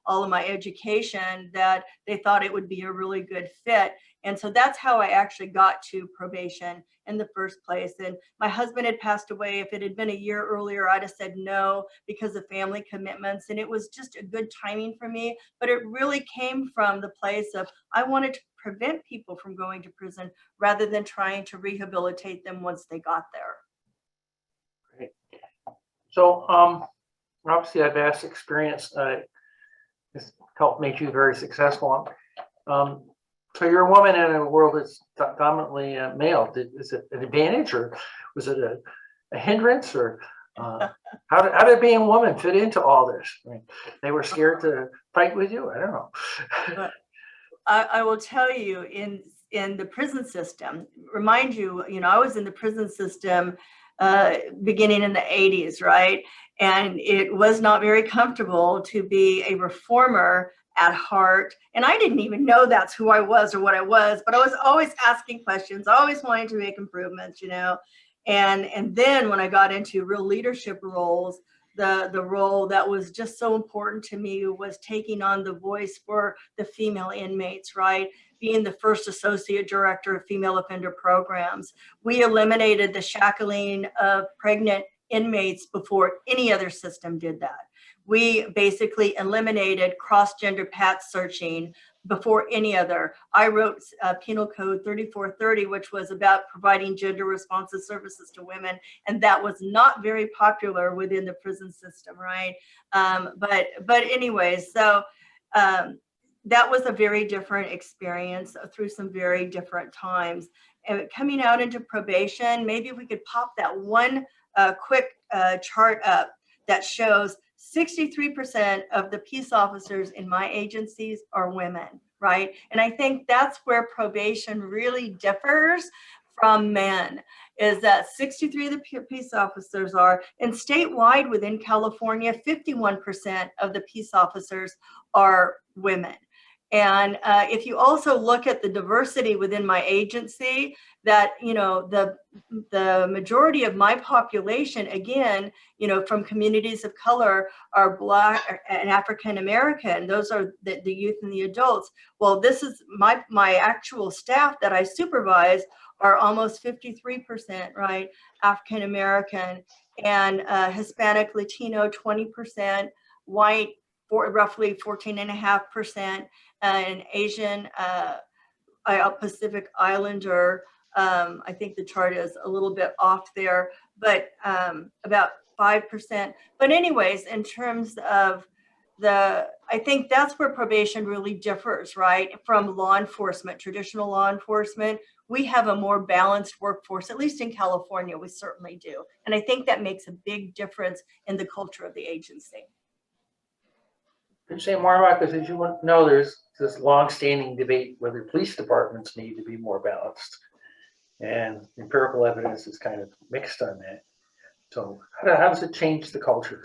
B: all of my education, that they thought it would be a really good fit. And so that's how I actually got to probation in the first place. And my husband had passed away. If it had been a year earlier, I'd have said no because of family commitments. And it was just a good timing for me. But it really came from the place of I wanted to prevent people from going to prison rather than trying to rehabilitate them once they got there.
C: Great. So obviously that vast experience has helped make you very successful. So you're a woman in a world that's dominantly male. Is it an advantage, or was it a hindrance, or how did being a woman fit into all this? I mean, they were scared to fight with you? I don't know.
B: But I will tell you, in the prison system, remind you, I was in the prison system beginning in the 80s, right? And it was not very comfortable to be a reformer at heart. And I didn't even know that's who I was or what I was, but I was always asking questions, always wanting to make improvements, And then when I got into real leadership roles, the role that was just so important to me was taking on the voice for the female inmates, right? Being the first associate director of female offender programs. We eliminated the shackling of pregnant inmates before any other system did that. We basically eliminated cross-gender pat searching before any other. I wrote Penal Code 3430, which was about providing gender-responsive services to women, and that was not very popular within the prison system, right? But anyways, so that was a very different experience through some very different times. And coming out into probation, maybe we could pop that one quick chart up that shows 63% of the peace officers in my agencies are women, right? And I think that's where probation really differs from men, is that 63 of the peace officers are, and statewide within California, 51% of the peace officers are women. And if you also look at the diversity within my agency, that, the majority of my population, again, from communities of color, are Black and African American. Those are the youth and the adults. Well, this is my actual staff that I supervise are almost 53%, right? African American, and Hispanic, Latino, 20%, white, roughly 14.5%, an Asian Pacific Islander. I think the chart is a little bit off there, but about 5%. But anyways, in terms of I think that's where probation really differs, right? From law enforcement, traditional law enforcement. We have a more balanced workforce, at least in California, we certainly do. And I think that makes a big difference in the culture of the agency.
C: Can you say more about this? As you know, there's this long-standing debate whether police departments need to be more balanced. And empirical evidence is kind of mixed on that. So how does it change the culture?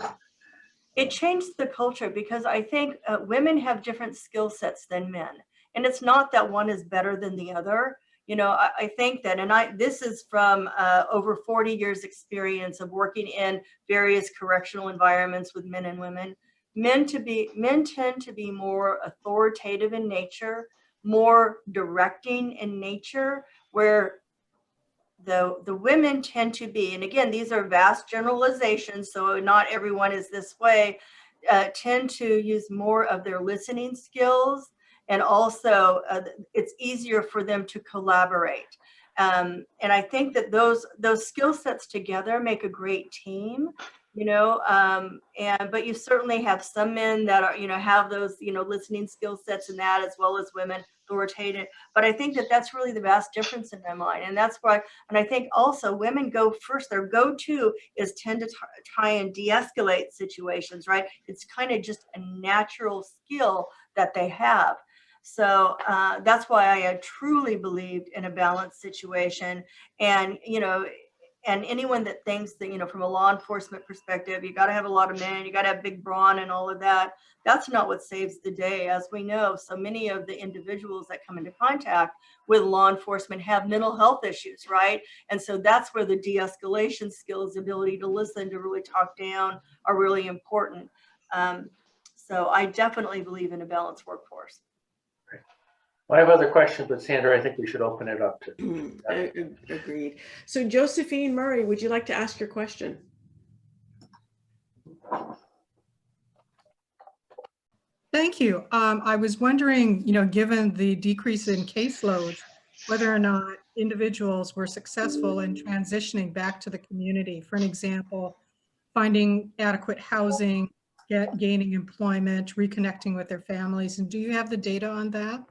B: It changed the culture because I think women have different skill sets than men. And it's not that one is better than the other. You know, I think that, and this is from over 40 years experience of working in various correctional environments with men and women. Men tend to be more authoritative in nature, more directing in nature, where the women tend to be, and again, these are vast generalizations, so not everyone is this way, tend to use more of their listening skills, and also it's easier for them to collaborate. And I think that those skill sets together make a great team, you know, but you certainly have some men that are, you know, have those, you know, listening skill sets and that, as well as women authoritative. But I think that that's really the vast difference in my mind. And that's why, and I think also women go first, their go-to is tend to try and de-escalate situations, right? It's kind of just a natural skill that they have. So that's why I truly believed in a balanced situation. And, you know, and anyone that thinks that, you know, from a law enforcement perspective, you got to have a lot of men, you got to have big brawn and all of that. That's not what saves the day. As we know, so many of the individuals that come into contact with law enforcement have mental health issues, right? And so that's where the de-escalation skills, ability to listen, to really talk down, are really important. So I definitely believe in a balanced workforce.
C: I have other questions, but Sandra, I think we should open it up to.
A: Agreed. So Josephine Murray, would you like to ask your question?
D: Thank you. I was wondering, you know, given the decrease in caseloads, whether or not individuals were successful in transitioning back to the community. For an example, finding adequate housing, gaining employment, reconnecting with their families. And do you have the data on that?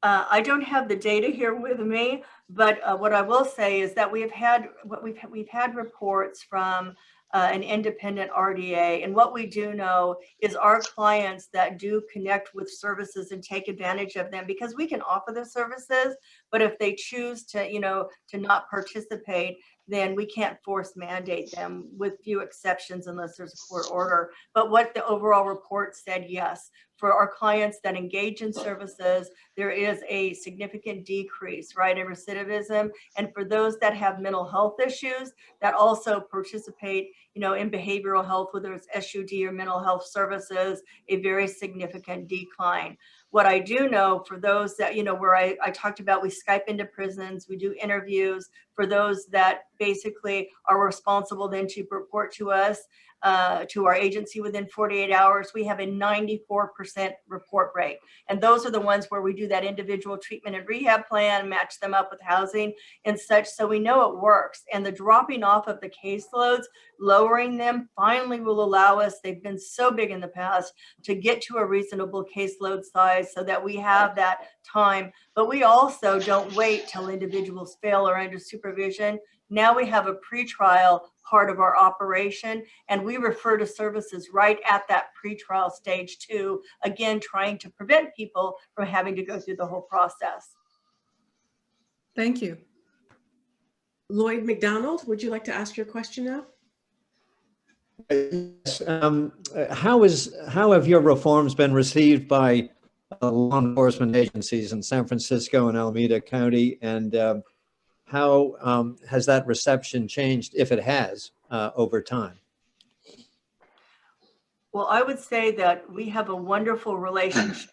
B: I don't have the data here with me, but what I will say is that we've had reports from an independent RDA, and what we do know is our clients that do connect with services and take advantage of them, because we can offer the services, but if they choose to, you know, to not participate, then we can't force mandate them, with few exceptions unless there's a court order. But what the overall report said, yes, for our clients that engage in services, there is a significant decrease, right, in recidivism. And for those that have mental health issues that also participate, you know, in behavioral health, whether it's SUD or mental health services, a very significant decline. What I do know for those that, you know, where I talked about, we Skype into prisons, we do interviews for those that basically are responsible then to report to us, to our agency within 48 hours, we have a 94% report rate. And those are the ones where we do that individual treatment and rehab plan, match them up with housing and such. So we know it works. And the dropping off of the caseloads, lowering them, finally will allow us, they've been so big in the past, to get to a reasonable caseload size so that we have that time. But we also don't wait till individuals fail or under supervision. Now we have a pretrial part of our operation, and we refer to services right at that pretrial stage too, again, trying to prevent people from having to go through the whole process.
D: Thank you.
A: Lloyd McDonald, would you like to ask your question now?
E: Yes. How have your reforms been received by law enforcement agencies in San Francisco and Alameda County, and how has that reception changed, if it has, over time?
B: Well, I would say that we have a wonderful relationship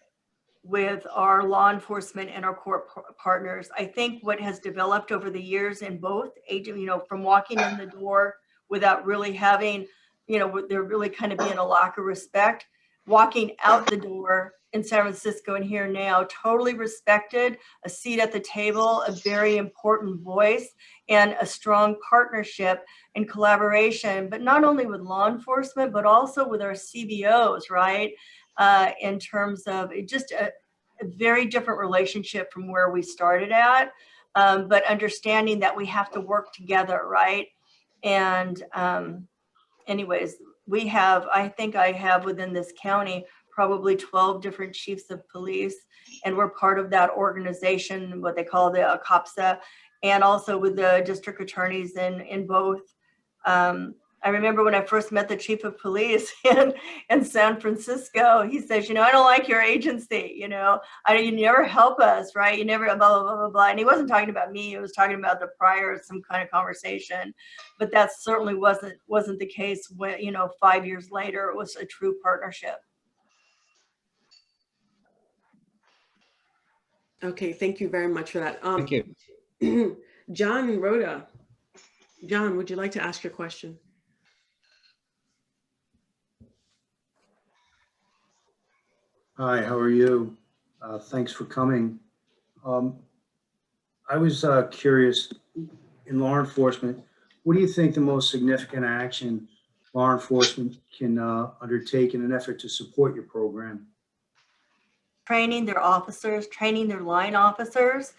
B: with our law enforcement and our court partners. I think what has developed over the years in both agents, you know, from walking in the door without really having you know, they're really kind of being a lack of respect. Walking out the door in San Francisco and here now, totally respected, a seat at the table, a very important voice, and a strong partnership and collaboration, but not only with law enforcement, but also with our CBOs, right? In terms of just a very different relationship from where we started at, but understanding that we have to work together, right? And anyways, we have, I think I have within this county, probably 12 different chiefs of police, and we're part of that organization, what they call the COPSA, and also with the district attorneys in both. I remember when I first met the chief of police in San Francisco, he says, you know, I don't like your agency, you know, you never help us, right? You never blah, blah, blah, blah, blah. And he wasn't talking about me, he was talking about the prior, some kind of conversation. But that certainly wasn't the case when, you know, 5 years later, it was a true partnership.
A: Okay, thank you very much for that.
E: Thank you.
A: John Rhoda. John, would you like to ask your question?
F: Hi, how are you? Thanks for coming. I was curious, in law enforcement, what do you think the most significant action law enforcement can undertake in an effort to support your program?
B: Training their officers, training their line officers,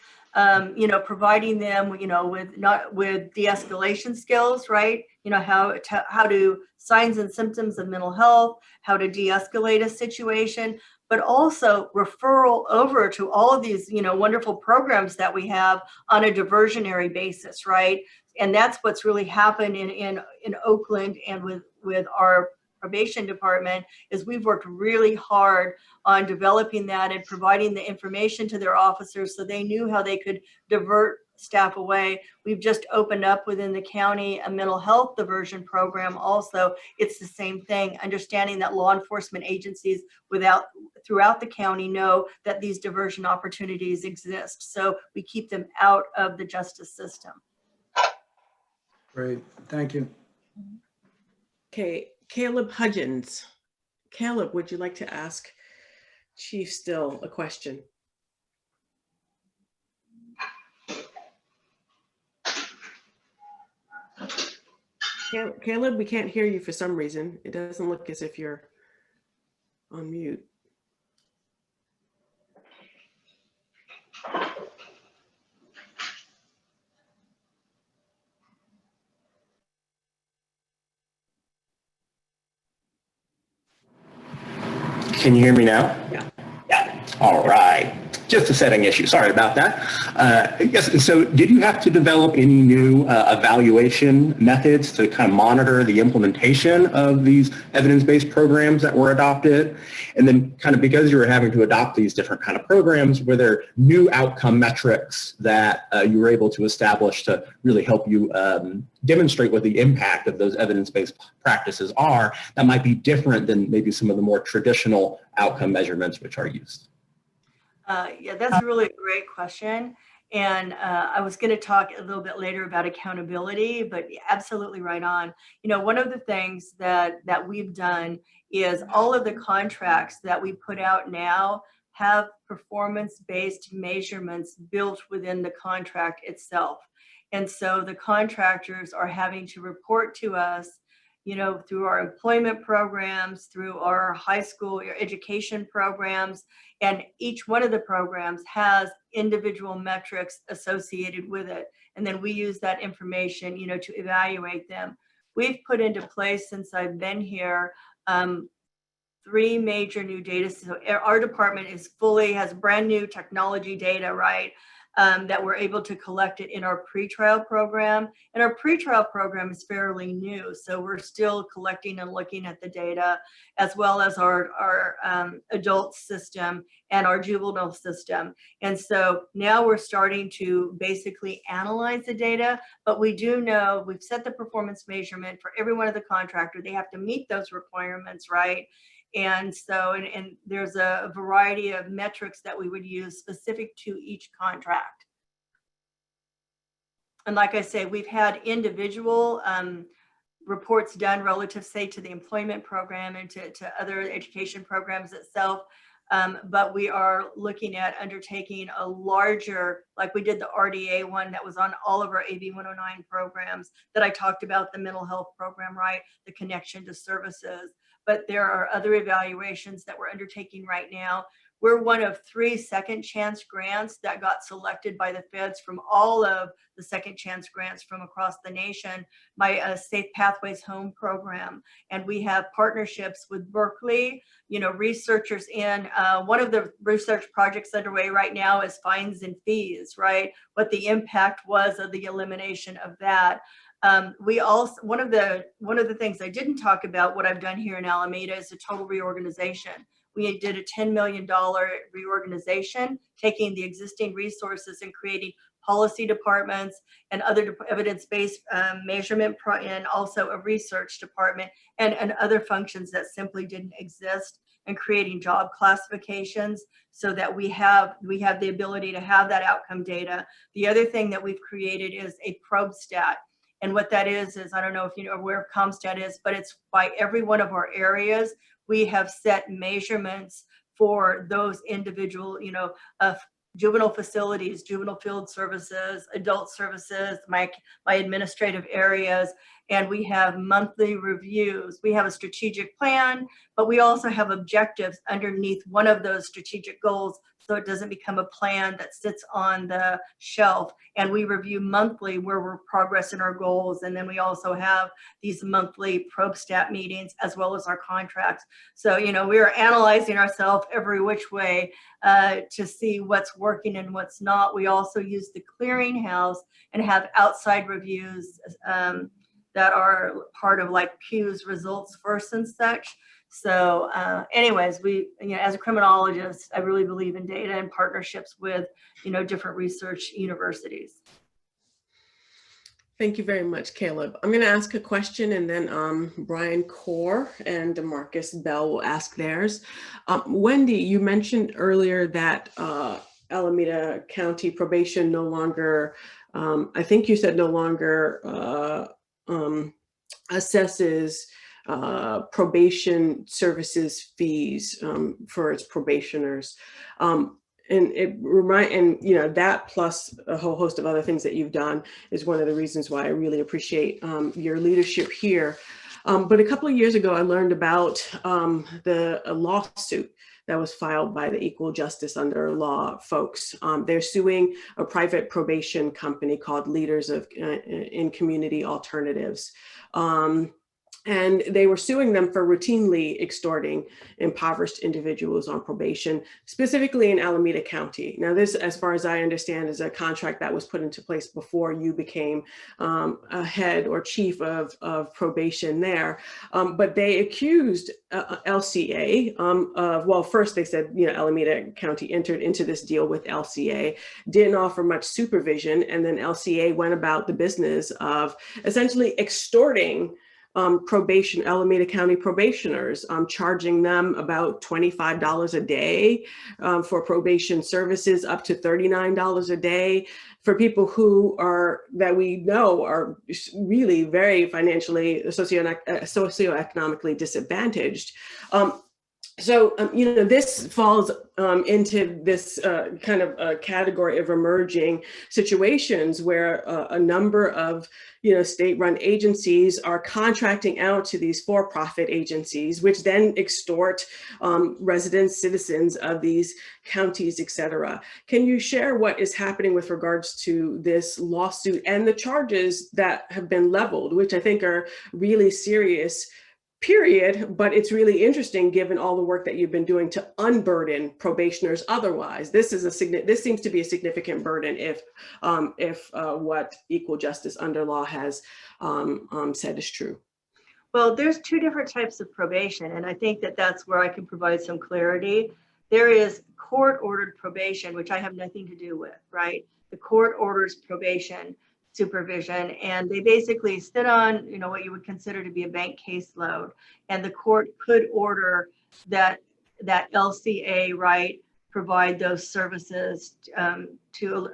B: you know, providing them, you know, with de-escalation skills, right? You know, how to signs and symptoms of mental health, how to de-escalate a situation, but also referral over to all of these, you know, wonderful programs that we have on a diversionary basis, right? And that's what's really happened in Oakland and with our probation department, is we've worked really hard on developing that and providing the information to their officers so they knew how they could divert staff away. We've just opened up within the county a mental health diversion program also. It's the same thing, understanding that law enforcement agencies throughout the county know that these diversion opportunities exist. So we keep them out of the justice system.
F: Great, thank you.
A: Okay, Caleb Hudgens. Caleb, would you like to ask Chief Still a question? Caleb, we can't hear you for some reason. It doesn't look as if you're on mute.
G: Can you hear me now?
A: Yeah.
G: Yeah. All right. Just a setting issue. Sorry about that. Yes. So did you have to develop any new evaluation methods to kind of monitor the implementation of these evidence-based programs that were adopted? And then kind of because you were having to adopt these different kind of programs, were there new outcome metrics that you were able to establish to really help you demonstrate what the impact of those evidence-based practices are that might be different than maybe some of the more traditional outcome measurements which are used?
B: Yeah, that's a really great question. And I was going to talk a little bit later about accountability, but absolutely right on. You know, one of the things that we've done is all of the contracts that we put out now have performance-based measurements built within the contract itself. And so the contractors are having to report to us, you know, through our employment programs, through our high school education programs, and each one of the programs has individual metrics associated with it. And then we use that information, you know, to evaluate them. We've put into place since I've been here 3 major new data. So our department has brand new technology data, right? That we're able to collect it in our pretrial program. And our pretrial program is fairly new, so we're still collecting and looking at the data, as well as our adult system and our juvenile system. And so now we're starting to basically analyze the data, but we do know we've set the performance measurement for every one of the contractor. They have to meet those requirements, right? And so, and there's a variety of metrics that we would use specific to each contract. And like I say, we've had individual reports done relative, say, to the employment program and to other education programs itself. But we are looking at undertaking a larger, like we did the RDA one that was on all of our AB 109 programs that I talked about, the mental health program, right? The connection to services. But there are other evaluations that we're undertaking right now. We're one of 3 second chance grants that got selected by the feds from all of the second chance grants from across the nation, my Safe Pathways Home program. And we have partnerships with Berkeley, you know, researchers in one of the research projects underway right now is fines and fees, right? What the impact was of the elimination of that. We also, one of the things I didn't talk about, what I've done here in Alameda is a total reorganization. We did a $10 million reorganization, taking the existing resources and creating policy departments and other evidence-based measurement and also a research department and other functions that simply didn't exist, and creating job classifications so that we have the ability to have that outcome data. The other thing that we've created is a probe stat. And what that is I don't know if you know where ComStat is, but it's by every one of our areas. We have set measurements for those individual, you know, juvenile facilities, juvenile field services, adult services, my administrative areas, and we have monthly reviews. We have a strategic plan, but we also have objectives underneath one of those strategic goals, so it doesn't become a plan that sits on the shelf. And we review monthly where we're progressing our goals. And then we also have these monthly probe stat meetings as well as our contracts. So, you know, we are analyzing ourselves every which way to see what's working and what's not. We also use the clearinghouse and have outside reviews that are part of like Pew's results first and such. So anyways, we, you know, as a criminologist, I really believe in data and partnerships with, you know, different research universities.
A: Thank you very much, Caleb. I'm going to ask a question, and then Brian Core and DeMarcus Bell will ask theirs. Wendy, you mentioned earlier that Alameda County Probation no longer, I think you said no longer assesses probation services fees for its probationers. And you know, that plus a whole host of other things that you've done is one of the reasons why I really appreciate your leadership here. But a couple of years ago, I learned about a lawsuit that was filed by the Equal Justice Under Law folks. They're suing a private probation company called Leaders in Community Alternatives. And they were suing them for routinely extorting impoverished individuals on probation, specifically in Alameda County. Now, this, as far as I understand, is a contract that was put into place before you became a head or chief of probation there. But they accused LCA of, well, first they said, you know, Alameda County entered into this deal with LCA, didn't offer much supervision, and then LCA went about the business of essentially extorting Alameda County probationers, charging them about $25 a day for probation services, up to $39 a day for people who are, that we know are really very financially, socioeconomically disadvantaged. So, you know, this falls into this kind of category of emerging situations where a number of, you know, state-run agencies are contracting out to these for-profit agencies, which then extort residents, citizens of these counties, et cetera. Can you share what is happening with regards to this lawsuit and the charges that have been leveled, which I think are really serious, period, but it's really interesting given all the work that you've been doing to unburden probationers otherwise. This seems to be a significant burden if what Equal Justice Under Law has said is true.
B: Well, there's 2 different types of probation, and I think that that's where I can provide some clarity. There is court-ordered probation, which I have nothing to do with, right? The court orders probation supervision, and they basically sit on, you know, what you would consider to be a bank caseload, and the court could order that LCA, right, provide those services to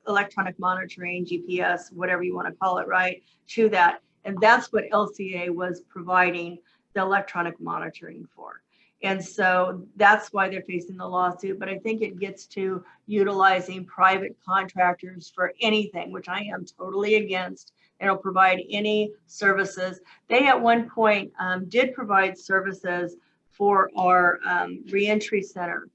B: electronic monitoring, GPS, whatever you want to call it, right, to that. And that's what LCA was providing the electronic monitoring for. And so that's why they're facing the lawsuit. But I think it gets to utilizing private contractors for anything, which I am totally against. They don't provide any services. They at one point did provide services for our reentry center,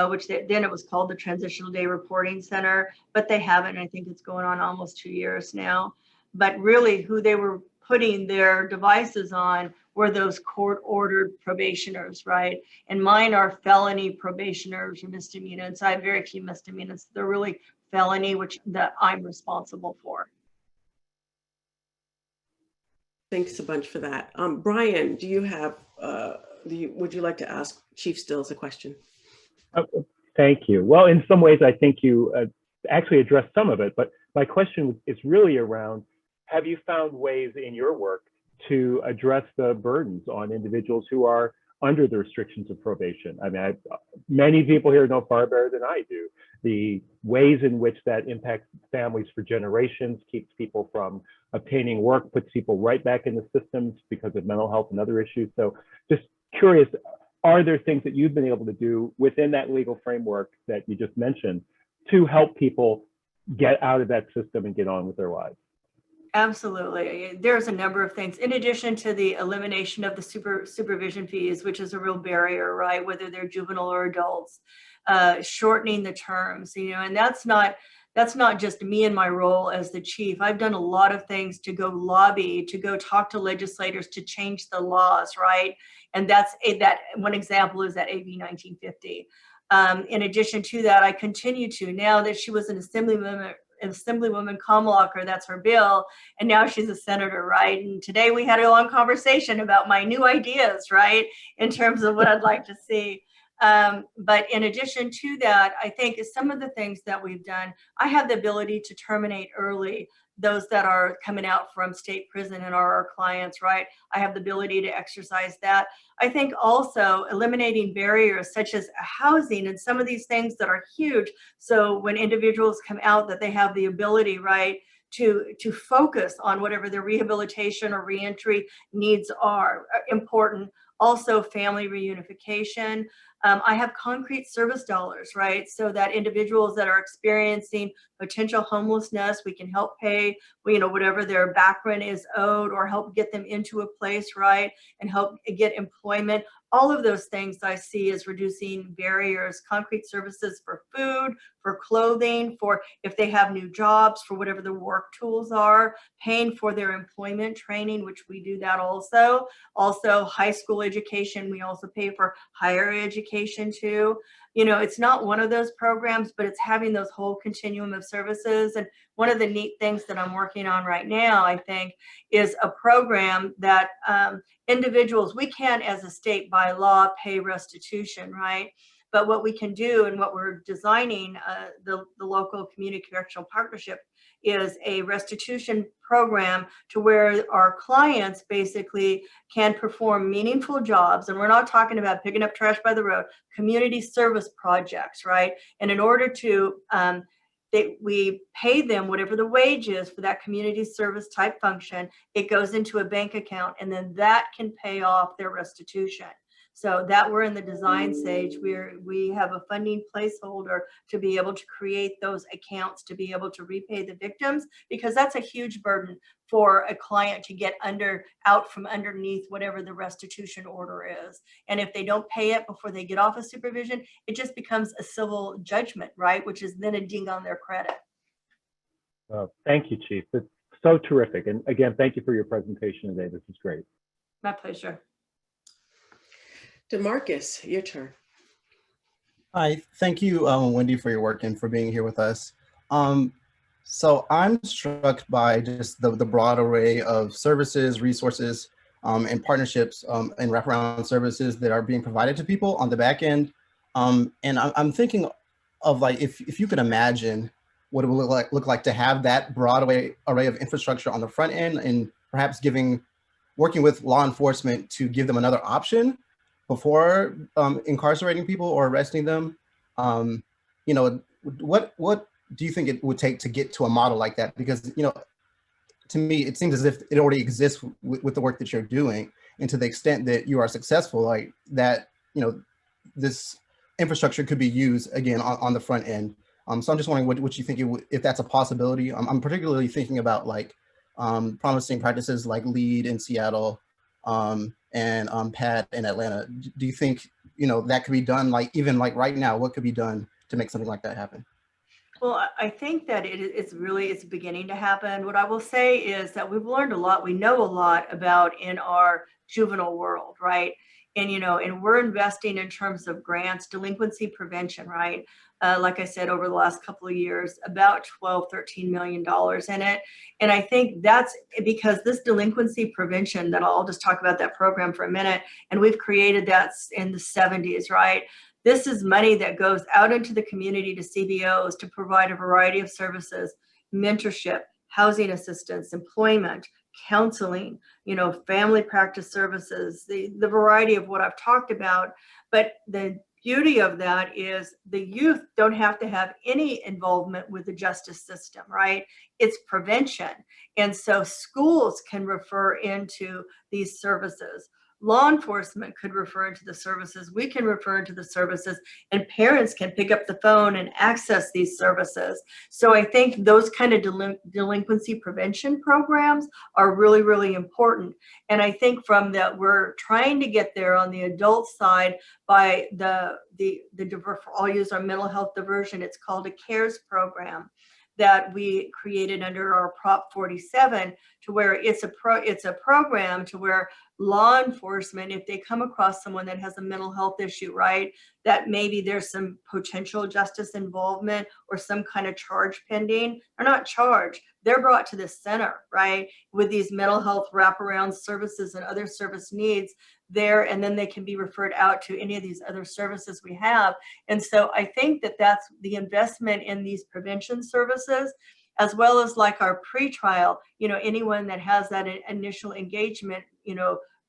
B: which then it was called the Transitional Day Reporting Center, but they haven't. I think it's going on almost 2 years now. But really who they were putting their devices on were those court-ordered probationers, right? And mine are felony probationers or misdemeanors. I have very few misdemeanors. They're really felony, which that I'm responsible for.
A: Thanks a bunch for that. Brian, do you have, would you like to ask Chief Stills a question?
H: Thank you. Well, in some ways, I think you actually addressed some of it, but my question is really around, have you found ways in your work to address the burdens on individuals who are under the restrictions of probation? I mean, many people here know far better than I do the ways in which that impacts families for generations, keeps people from obtaining work, puts people right back in the systems because of mental health and other issues. So just curious, are there things that you've been able to do within that legal framework that you just mentioned to help people get out of that system and get on with their lives?
B: Absolutely. There's a number of things in addition to the elimination of the supervision fees, which is a real barrier, right? Whether they're juvenile or adults, shortening the terms, and that's not just me and my role as the chief. I've done a lot of things to go lobby, to go talk to legislators to change the laws, right? And that one example is that AB 1950. In addition to that, I continue to, now that she was an Assemblywoman Kamalacher, that's her bill, and now she's a senator, right? And today we had a long conversation about my new ideas, right, in terms of what I'd like to see. But in addition to that, I think some of the things that we've done, I have the ability to terminate early those that are coming out from state prison and are our clients, right? I have the ability to exercise that. I think also eliminating barriers such as housing and some of these things that are huge. So when individuals come out, that they have the ability, right, to focus on whatever their rehabilitation or reentry needs are important. Also family reunification. I have concrete service dollars, right? So that individuals that are experiencing potential homelessness, we can help pay, whatever their back rent is owed, or help get them into a place, right? And help get employment. All of those things I see as reducing barriers, concrete services for food, for clothing, for if they have new jobs, for whatever the work tools are, paying for their employment training, which we do that also. Also high school education, we also pay for higher education too. It's not one of those programs, but it's having those whole continuum of services. And one of the neat things that I'm working on right now, I think, is a program that individuals, we can't as a state by law pay restitution, right? But what we can do and what we're designing, the local community correctional partnership, is a restitution program to where our clients basically can perform meaningful jobs. And we're not talking about picking up trash by the road, community service projects, right? And in order to, we pay them whatever the wage is for that community service type function, it goes into a bank account, and then that can pay off their restitution. So that we're in the design stage, we have a funding placeholder to be able to create those accounts to be able to repay the victims, because that's a huge burden for a client to get out from underneath whatever the restitution order is. And if they don't pay it before they get off of supervision, it just becomes a civil judgment, right? Which is then a ding on their credit.
H: Thank you, Chief. It's so terrific. And again, thank you for your presentation today. This is great.
B: My pleasure.
A: DeMarcus, your turn.
I: Hi, thank you, Wendy, for your work and for being here with us. So I'm struck by just the broad array of services, resources, and partnerships and wraparound services that are being provided to people on the back end. And I'm thinking of, like, if you could imagine what it would look like to have that broad array of infrastructure on the front end, and perhaps working with law enforcement to give them another option before incarcerating people or arresting them. What do you think it would take to get to a model like that? Because, to me, it seems as if it already exists with the work that you're doing. And to the extent that you are successful, like that, this infrastructure could be used again on the front end. So I'm just wondering what you think if that's a possibility. I'm particularly thinking about like promising practices like LEAD in Seattle and PAD in Atlanta. Do you think, that could be done, like even like right now, what could be done to make something like that happen?
B: Well, I think that it's beginning to happen. What I will say is that we've learned a lot. We know a lot about in our juvenile world, right? And, and we're investing in terms of grants, delinquency prevention, right? Like I said, over the last couple of years, about $12–13 million in it. And I think that's because this delinquency prevention, that I'll just talk about that program for a minute, and we've created that in the 70s, right? This is money that goes out into the community to CBOs to provide a variety of services, mentorship, housing assistance, employment, counseling, family practice services, the variety of what I've talked about. But the beauty of that is the youth don't have to have any involvement with the justice system, right? It's prevention. And so schools can refer into these services. Law enforcement could refer into the services. We can refer into the services, and parents can pick up the phone and access these services. So I think those kind of delinquency prevention programs are really, really important. And I think we're trying to get there on the adult side by I'll use our mental health diversion. It's called a CARES program that we created under our Prop 47, to where it's a program to where law enforcement, if they come across someone that has a mental health issue, right, that maybe there's some potential justice involvement or some kind of charge pending, they're not charged. They're brought to the center, right, with these mental health wraparound services and other service needs there, and then they can be referred out to any of these other services we have. And so I think that that's the investment in these prevention services, as well as like our pretrial, anyone that has that initial engagement,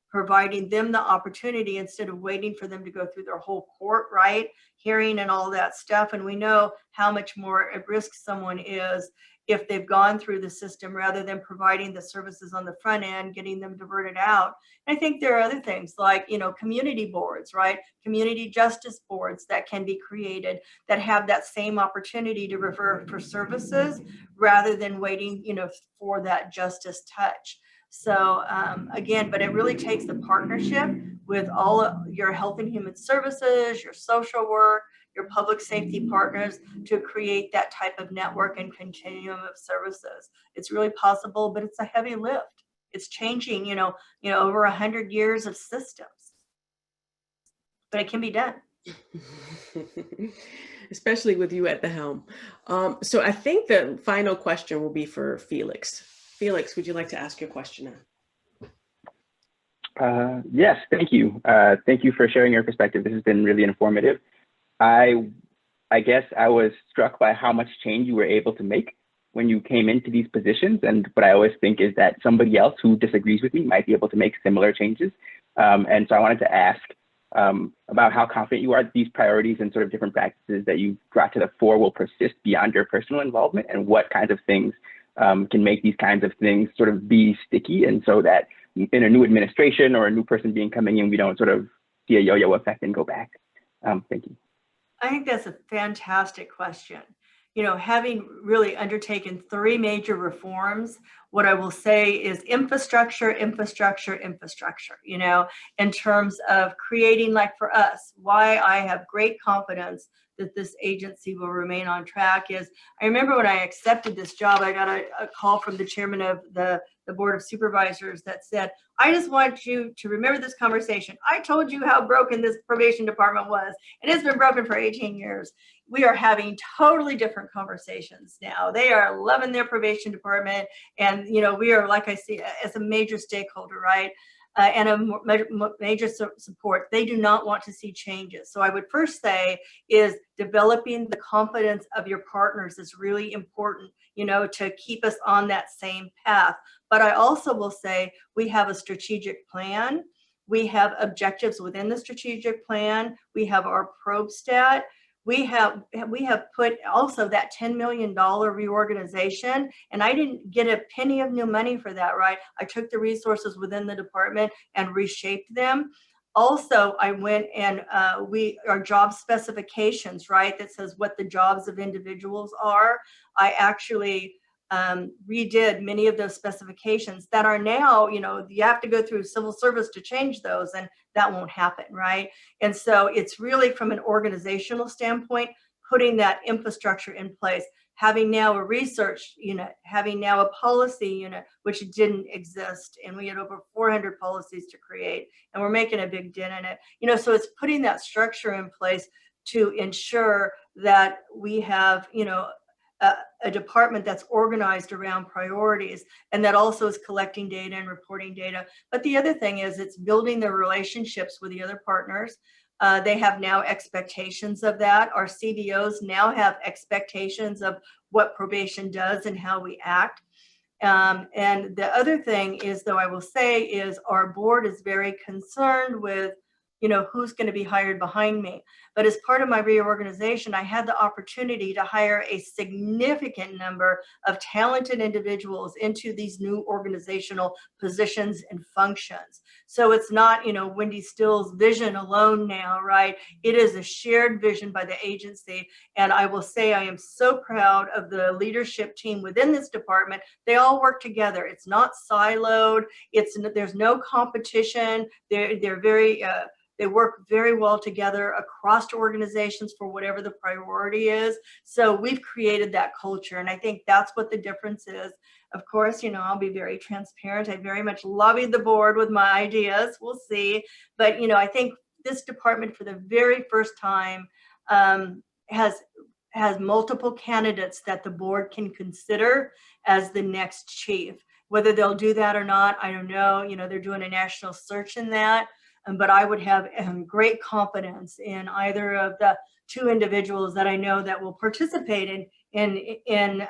B: providing them the opportunity instead of waiting for them to go through their whole court, right, hearing and all that stuff. And we know how much more at risk someone is if they've gone through the system, rather than providing the services on the front end, getting them diverted out. And I think there are other things like, community boards, right? Community justice boards that can be created that have that same opportunity to refer for services rather than waiting, for that justice touch. So again, but it really takes the partnership with all of your health and human services, your social work, your public safety partners to create that type of network and continuum of services. It's really possible, but it's a heavy lift. It's changing, over 100 years of systems, but it can be done.
A: Especially with you at the helm. So I think the final question will be for Felix. Felix, would you like to ask your question now?
J: Yes, thank you. Thank you for sharing your perspective. This has been really informative. I guess I was struck by how much change you were able to make when you came into these positions. And what I always think is that somebody else who disagrees with me might be able to make similar changes. And so I wanted to ask about how confident you are that these priorities and sort of different practices that you brought to the fore will persist beyond your personal involvement, and what kinds of things can make these kinds of things sort of be sticky, and so that in a new administration or a new person coming in, we don't sort of see a yo-yo effect and go back. Thank you.
B: I think that's a fantastic question. Having really undertaken 3 major reforms, what I will say is infrastructure, in terms of creating, like for us, why I have great confidence that this agency will remain on track is, I remember when I accepted this job, I got a call from the chairman of the Board of Supervisors that said, I just want you to remember this conversation. I told you how broken this probation department was, and it's been broken for 18 years. We are having totally different conversations now. They are loving their probation department. And, we are, like I see, as a major stakeholder, right? And a major support. They do not want to see changes. So I would first say is developing the confidence of your partners is really important, to keep us on that same path. But I also will say we have a strategic plan. We have objectives within the strategic plan. We have our probe stat. we have put also that $10 million reorganization, and I didn't get a penny of new money for that, right? I took the resources within the department and reshaped them. Also, I went and our job specifications, right, that says what the jobs of individuals are. I actually redid many of those specifications that are now, you have to go through civil service to change those, and that won't happen, right? And so it's really from an organizational standpoint, putting that infrastructure in place, having now a research unit, having now a policy unit, which didn't exist. And we had over 400 policies to create, and we're making a big dent in it. So it's putting that structure in place to ensure that we have, a department that's organized around priorities, and that also is collecting data and reporting data. But the other thing is it's building the relationships with the other partners. They have now expectations of that. Our CDOs now have expectations of what probation does and how we act. And the other thing is, though, I will say, is our board is very concerned with who's going to be hired behind me. But as part of my reorganization, I had the opportunity to hire a significant number of talented individuals into these new organizational positions and functions. So it's not, Wendy Still's vision alone now, right? It is a shared vision by the agency. And I will say I am so proud of the leadership team within this department. They all work together. It's not siloed. There's no competition. They're very, they work very well together across organizations for whatever the priority is. So we've created that culture. And I think that's what the difference is. Of course, I'll be very transparent. I very much lobbied the board with my ideas. We'll see. But, I think this department for the very first time has multiple candidates that the board can consider as the next chief. Whether they'll do that or not, I don't know. They're doing a national search in that. But I would have great confidence in either of the two individuals that I know that will participate in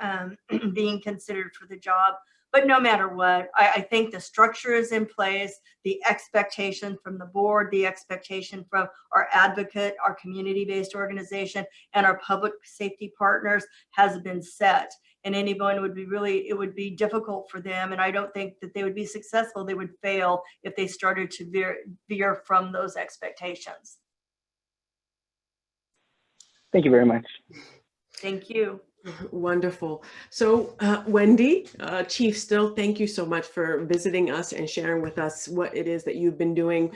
B: being considered for the job. But no matter what, I think the structure is in place, the expectation from the board, the expectation from our advocate, our community-based organization, and our public safety partners has been set. And anyone it would be difficult for them. And I don't think that they would be successful. They would fail if they started to veer from those expectations.
J: Thank you very much.
B: Thank you.
A: Wonderful. So Wendy, Chief Still, thank you so much for visiting us and sharing with us what it is that you've been doing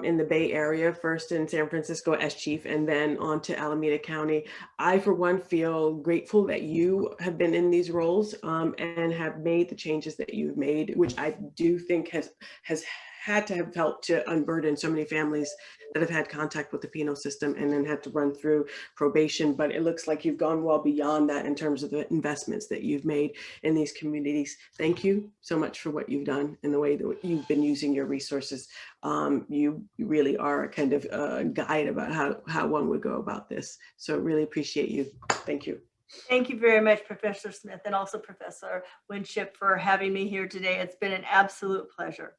A: in the Bay Area, first in San Francisco as chief and then on to Alameda County. I, for one, feel grateful that you have been in these roles and have made the changes that you've made, which I do think has had to have helped to unburden so many families that have had contact with the penal system and then had to run through probation. But it looks like you've gone well beyond that in terms of the investments that you've made in these communities. Thank you so much for what you've done and the way that you've been using your resources. You really are a kind of guide about how one would go about this. So really appreciate you. Thank you.
B: Thank you very much, Professor Smith, and also Professor Winship, for having me here today. It's been an absolute pleasure.